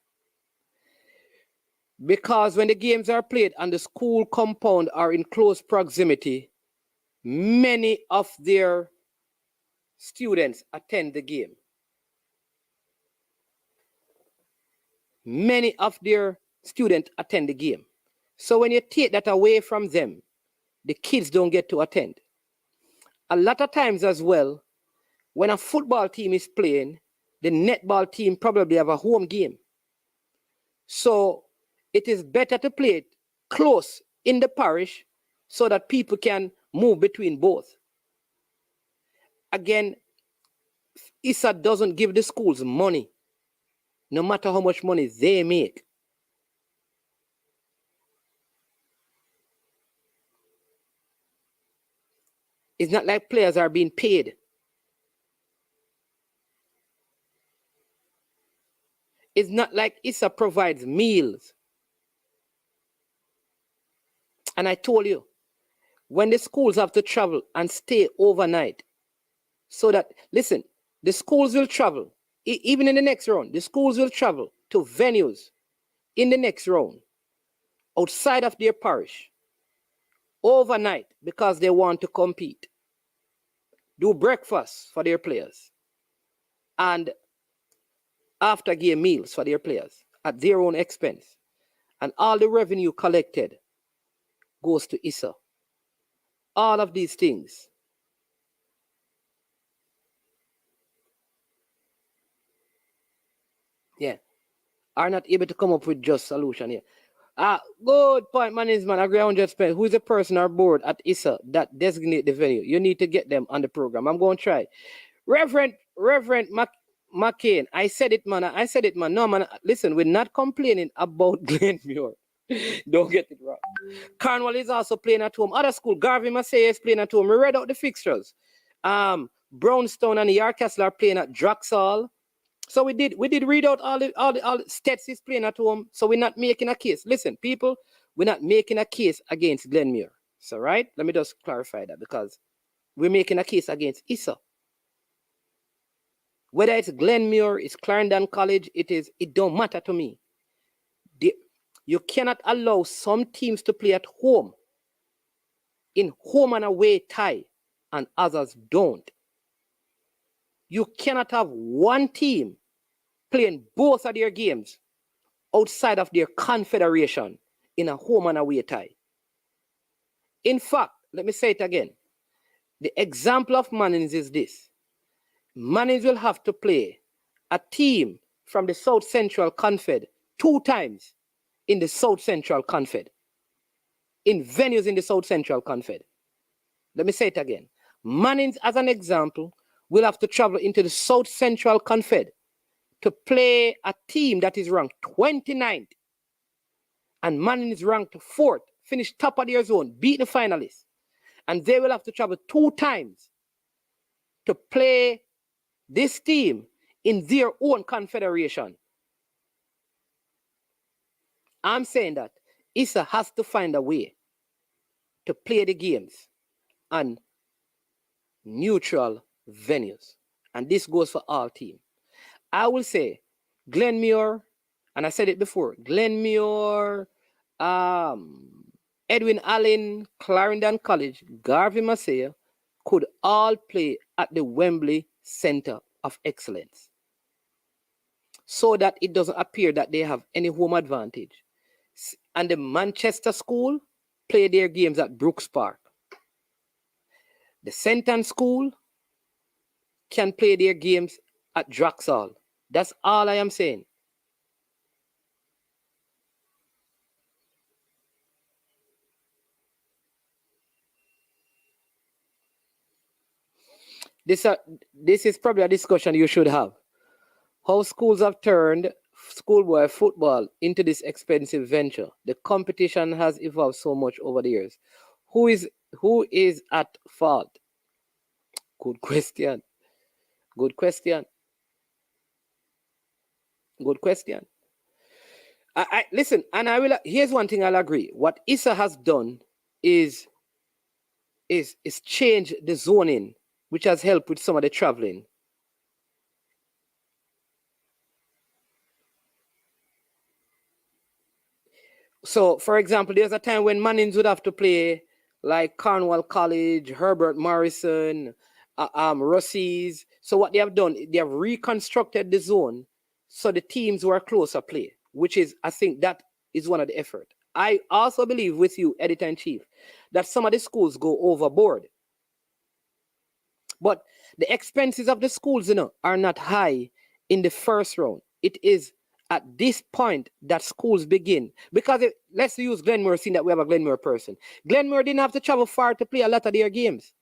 Because when the games are played on the school compound or in close proximity, many of their students attend the game. Many of their students attend the game. So when you take that away from them, the kids don't get to attend. A lot of times as well, when a football team is playing, the netball team probably have a home game. So it is better to play it close in the parish so that people can move between both. Again, ISSA doesn't give the schools money, no matter how much money they make. It's not like players are being paid. It's not like ISSA provides meals. And I told you, when the schools have to travel and stay overnight, so that, listen, the schools will travel, even in the next round, the schools will travel to venues in the next round outside of their parish overnight because they want to compete, do breakfast for their players, and after game meals for their players at their own expense. And all the revenue collected goes to ISSA. All of these things are not able to come up with just solution here. Good point, management. Agree 100%. Who is the person or board at ISSA that designate the venue? You need to get them on the program. I'm going to try. Reverend McCain, I said it, man. No, man. Listen, we're not complaining about Glenmuir. Don't get it wrong. Cornwall is also playing at home. Other school, Garvey Massey is playing at home. We read out the fixtures. Brownstone and Yarcastle are playing at Draxall. So we did read out all the stats is playing at home. So we're not making a case. Listen, people, we're not making a case against Glenmuir. So right, let me just clarify that, because we're making a case against ISSA. Whether it's Glenmuir, it's Clarendon College, it don't matter to me. You cannot allow some teams to play at home in home and away tie, and others don't. You cannot have one team playing both of their games outside of their confederation in a home and away tie. In fact, let me say it again. The example of Mannings is this. Mannings will have to play a team from the South Central Confed 2 times in the South Central Confed, in venues in the South Central Confed. Let me say it again. Mannings, as an example, will have to travel into the South Central Confed to play a team that is ranked 29th, and Manning is ranked 4th, finished top of their zone, beat the finalists, and they will have to travel 2 times to play this team in their own confederation. I'm saying that ISSA has to find a way to play the games on neutral venues, and this goes for all teams. I will say Glenmuir, and I said it before, Glenmuir, Edwin Allen, Clarendon College, Garvey Massey could all play at the Wembley Center of Excellence, so that it doesn't appear that they have any home advantage. And the Manchester School play their games at Brooks Park. The Senton School can play their games at Draxall. That's all I am saying. This is probably a discussion you should have. How schools have turned schoolboy football into this expensive venture. The competition has evolved so much over the years. Who is at fault? Good question. Good question. Good question. I listen, and I will. Here's one thing I'll agree. What ISSA has done is change the zoning, which has helped with some of the traveling. So, for example, there's a time when Mannings would have to play like Cornwall College, Herbert Morrison, Rossies. So what they have done, they have reconstructed the zone so the teams were closer play, which is, I think that is one of the effort. I also believe with you, Editor-in-Chief, that some of the schools go overboard. But the expenses of the schools, are not high in the first round. It is at this point that schools begin. Because let's use Glenmuir, seeing that we have a Glenmuir person. Glenmuir didn't have to travel far to play a lot of their games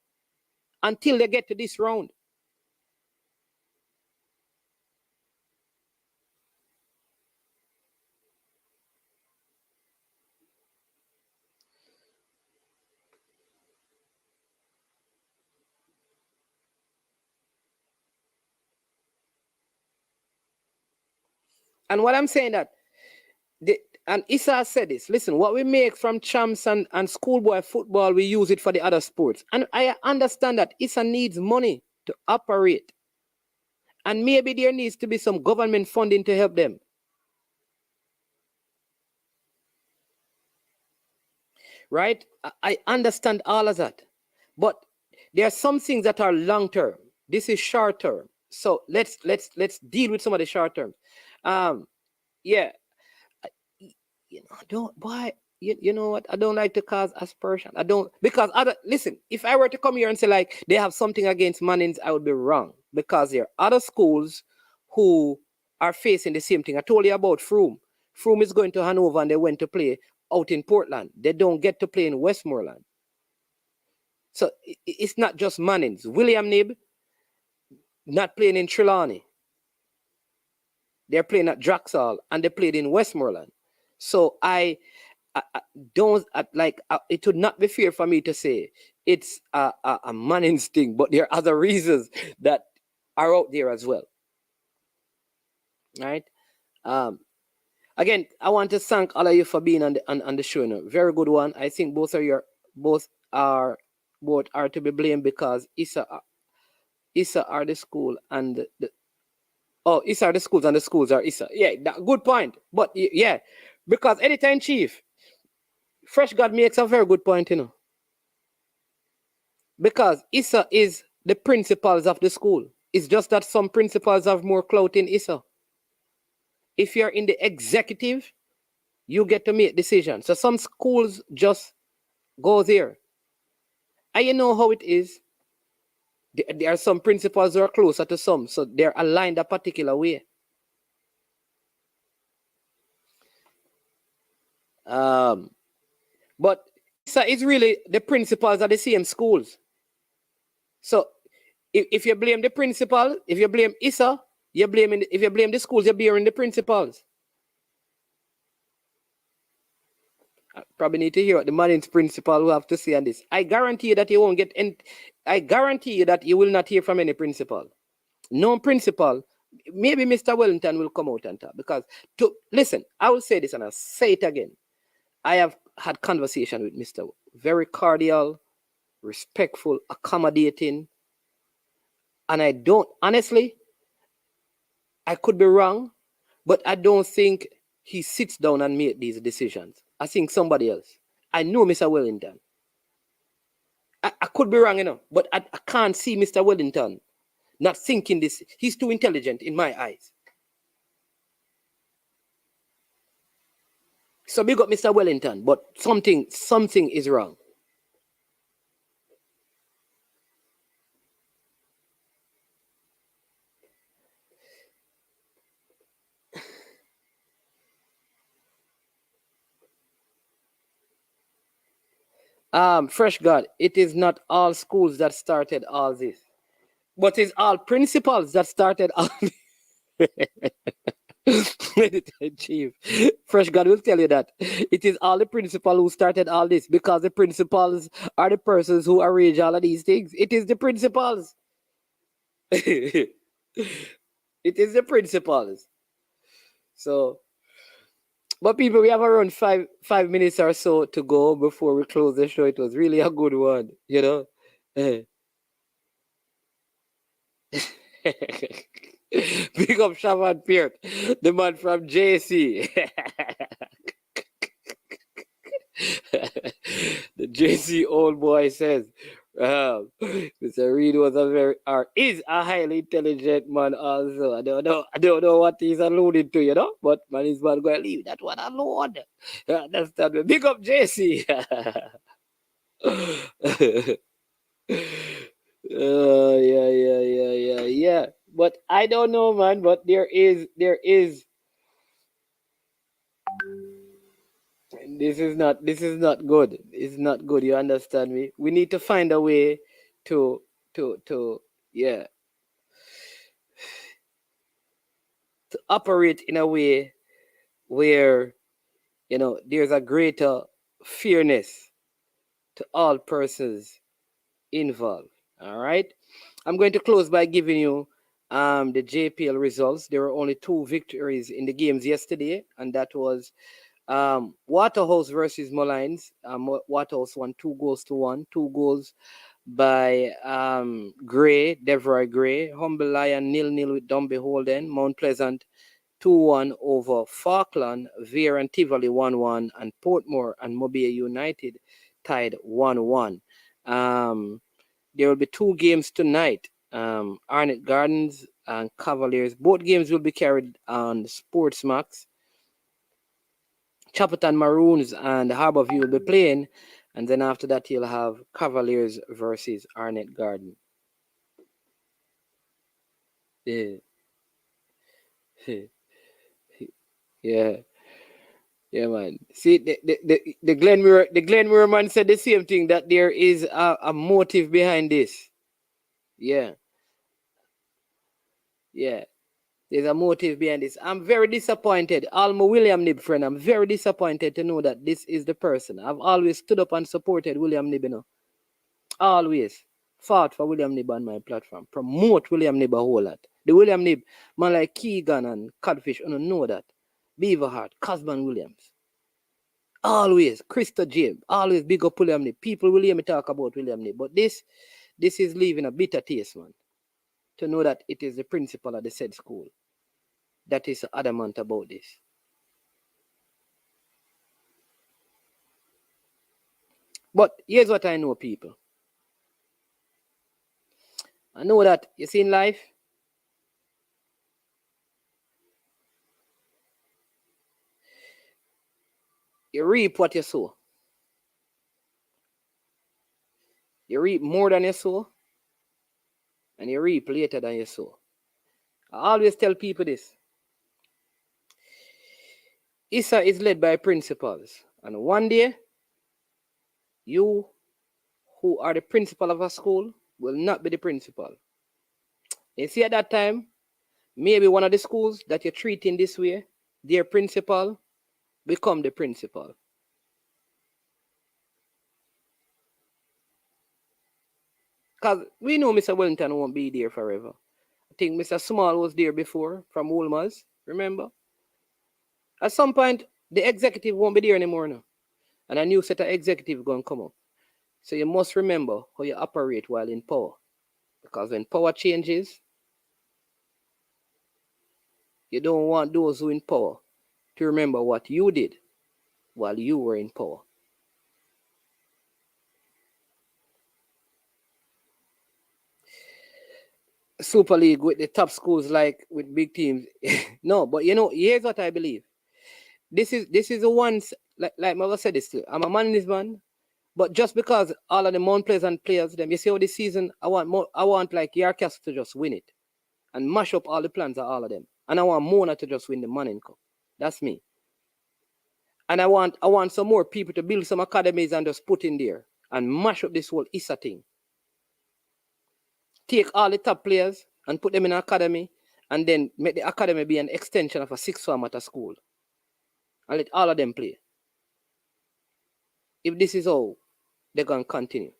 until they get to this round. And what I'm saying that, and ISSA said this, listen, what we make from champs and schoolboy football, we use it for the other sports. And I understand that ISSA needs money to operate. And maybe there needs to be some government funding to help them. right? I understand all of that, but there are some things that are long term. This is short term. So let's deal with some of the short term. Yeah, you know, don't why you know what? I don't like to cause aspersion. I don't because other listen. If I were to come here and say like they have something against Mannings, I would be wrong because there are other schools who are facing the same thing. I told you about Froome. Froome is going to Hanover and they went to play out in Portland. They don't get to play in Westmoreland. So it's not just Mannings. William Nib not playing in Trelawney. They're playing at Draxall and they played in Westmoreland. So I don't like it would not be fair for me to say it's a Mannings thing, but there are other reasons that are out there as well. Right? Again, I want to thank all of you for being on the show. You know. Very good one. I think both are to be blamed because ISSA are the school and ISSA are the schools and the schools are ISSA. Yeah, good point. But yeah, because editor in chief, Fresh God makes a very good point, you know. Because ISSA is the principals of the school. It's just that some principals have more clout in ISSA. If you're in the executive, you get to make decisions. So some schools just go there. And you know how it is. There are some principals who are closer to some, so they're aligned a particular way. But ISSA is really the principals are the same schools. So if you blame the principal, if you blame ISSA, you're blaming. If you blame the schools, you're blaming the principals. I probably need to hear what the Mannings principal will have to say on this. I guarantee you that you won't get. I guarantee you that you will not hear from any principal. No principal. Maybe Mr. Wellington will come out and talk because listen. I will say this and I'll say it again. I have had conversation with Mr. Very cordial, respectful, accommodating, and I don't honestly. I could be wrong, but I don't think he sits down and makes these decisions. I think somebody else. I know Mr. Wellington. I could be wrong, you know, but I can't see Mr. Wellington not thinking this. He's too intelligent in my eyes. So big up Mr. Wellington, but something is wrong. Fresh God, it is not all schools that started all this, but it's all principals that started all this. Chief, Fresh God will tell you that it is all the principal who started all this because the principals are the persons who arrange all of these things. It is the principals. It is the principals. So, but people, we have around five minutes or so to go before we close the show. It was really a good one, you know. Big up Shaman Peart, the man from JC. The JC old boy says, Mr. Reed was is a highly intelligent man also. I don't know what he's alluding to, you know, but man is not going to leave that one alone. Understand me? Big up JC. Yeah. But I don't know, man. But there is. This is not good. It's not good. You understand me? We need to find a way to operate in a way where there's a greater fairness to all persons involved. All right. I'm going to close by giving you the JPL results. There were only 2 victories in the games yesterday, and that was Waterhouse versus Moulins. Waterhouse won 2-1. 2 goals by Deveroy Gray. Humble Lion 0-0 with Dumby Holden. Mount Pleasant 2-1 over Falkland, Vere and Tivoli 1-1, and Portmore and Mobile United tied 1-1. There will be 2 games tonight. Arnett Gardens and Cavaliers. Both games will be carried on Sportsmax. Chapelton Maroons and Harborview will be playing, and then after that you'll have Cavaliers versus Arnett Garden. Yeah. Yeah. Yeah, man. See, the Glenmore man said the same thing, that there is a motive behind this. Yeah. Yeah. There's a motive behind this. I'm very disappointed. Alma William Nib, friend, I'm very disappointed to know that this is the person. I've always stood up and supported William Nib, you know. Always fought for William Nib on my platform. Promote William Nib a whole lot. The William Nib, man like Keegan and Codfish, you know that. Beaverheart, Cosman Williams. Always, Krista James, always big up William Nib. People will hear me talk about William Nib. But this is leaving a bitter taste, man. To know that it is the principal of the said school that is adamant about this. But here's what I know, people. I know that, you see, in life, you reap what you sow. You reap more than you sow, and you reap later than you sow. I always tell people this. ISSA is led by principals. And one day, you who are the principal of a school will not be the principal. You see, at that time, maybe one of the schools that you're treating this way, their principal become the principal. Because we know Mr. Wellington won't be there forever. I think Mr. Small was there before from Wolmer's, remember? At some point, the executive won't be there anymore now. And a new set of executive going to come up. So you must remember how you operate while in power. Because when power changes, you don't want those who are in power to remember what you did while you were in power. Super League with the top schools, like with big teams. No, but you know, here's what I believe. This is the ones, like I said this too. I'm a man in this man, but just because all of the Mount Pleasant players, them, you see how this season, I want like Yarcastle to just win it and mash up all the plans of all of them. And I want Mona to just win the Manning Cup. That's me. And I want some more people to build some academies and just put in there and mash up this whole ISSA thing. Take all the top players and put them in an academy, and then make the academy be an extension of a sixth form at a school. And let all of them play. If this is how they're going to continue.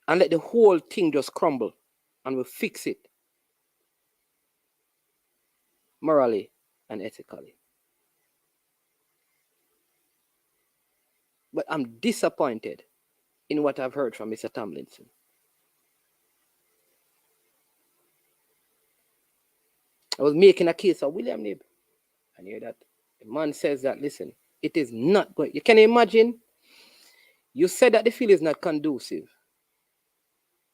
And let the whole thing just crumble. And we'll fix it. Morally and ethically. But I'm disappointed in what I've heard from Mr. Tomlinson. I was making a case of William Nib. And hear that the man says that, listen, it is not going. You can imagine, you said that the field is not conducive.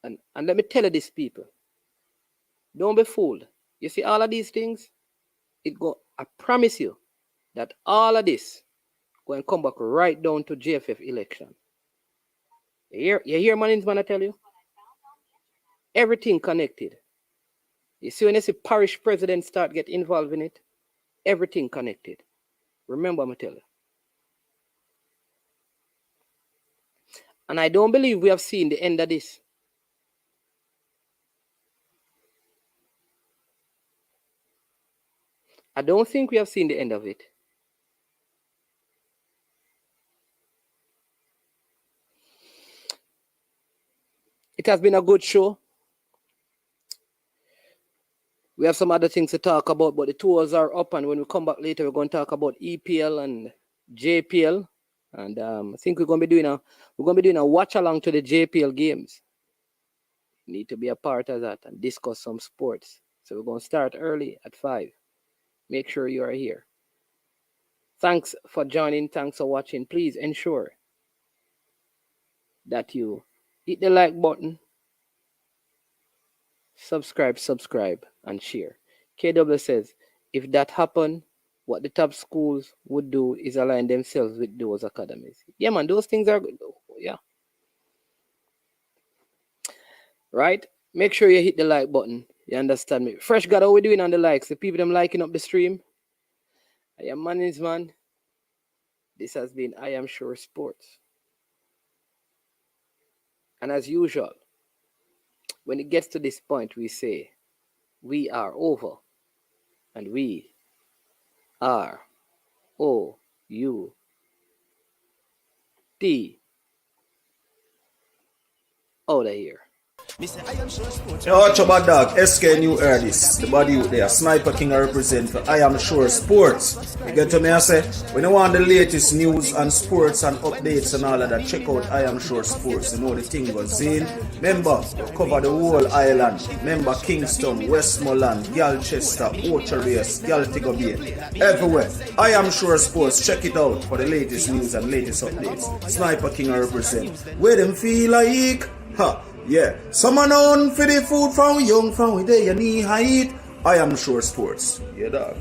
And let me tell you this, people. Don't be fooled. You see all of these things, I promise you that all of this going to come back right down to JFF election. You hear man, I tell you? Everything connected. You see, when you see parish presidents start get involved in it, everything connected. Remember, I'm tell you. And I don't believe we have seen the end of this. I don't think we have seen the end of it. It has been a good show. We have some other things to talk about, but the tours are up, and when we come back later, we're going to talk about EPL and JPL. And I think we're going to be doing a watch along to the JPL games. Need to be a part of that and discuss some sports. So we're going to start early at 5. make sure you are here. Thanks for joining. Thanks for watching. Please ensure that you hit the like button, subscribe, and share. KW says, if that happened, what the top schools would do is align themselves with those academies. Yeah, man, those things are good. Yeah. Right? Make sure you hit the like button. You understand me? Fresh God, how we doing on the likes? The people them liking up the stream. I am Manny's man. This has been I Am Sure Sports. And as usual, when it gets to this point, we say, we are over. And we are O-U-T. Out of here. Yo, watch your bad dog, SK New Air this. The body out there, Sniper King I represent for I Am Sure Sports. You get to me, I say, when you want the latest news and sports and updates and all of that, check out I Am Sure Sports. You know the thing goes in. Remember, cover the whole island. Remember Kingston, Westmoreland, Galchester, Orchard Race, Galtigo Bay. Everywhere. I Am Sure Sports. Check it out for the latest news and latest updates. Sniper King I represent. Where them feel like? Ha. Yeah, someone on for the food from young, from with their knee height. I Am Sure Sports. Yeah, dog.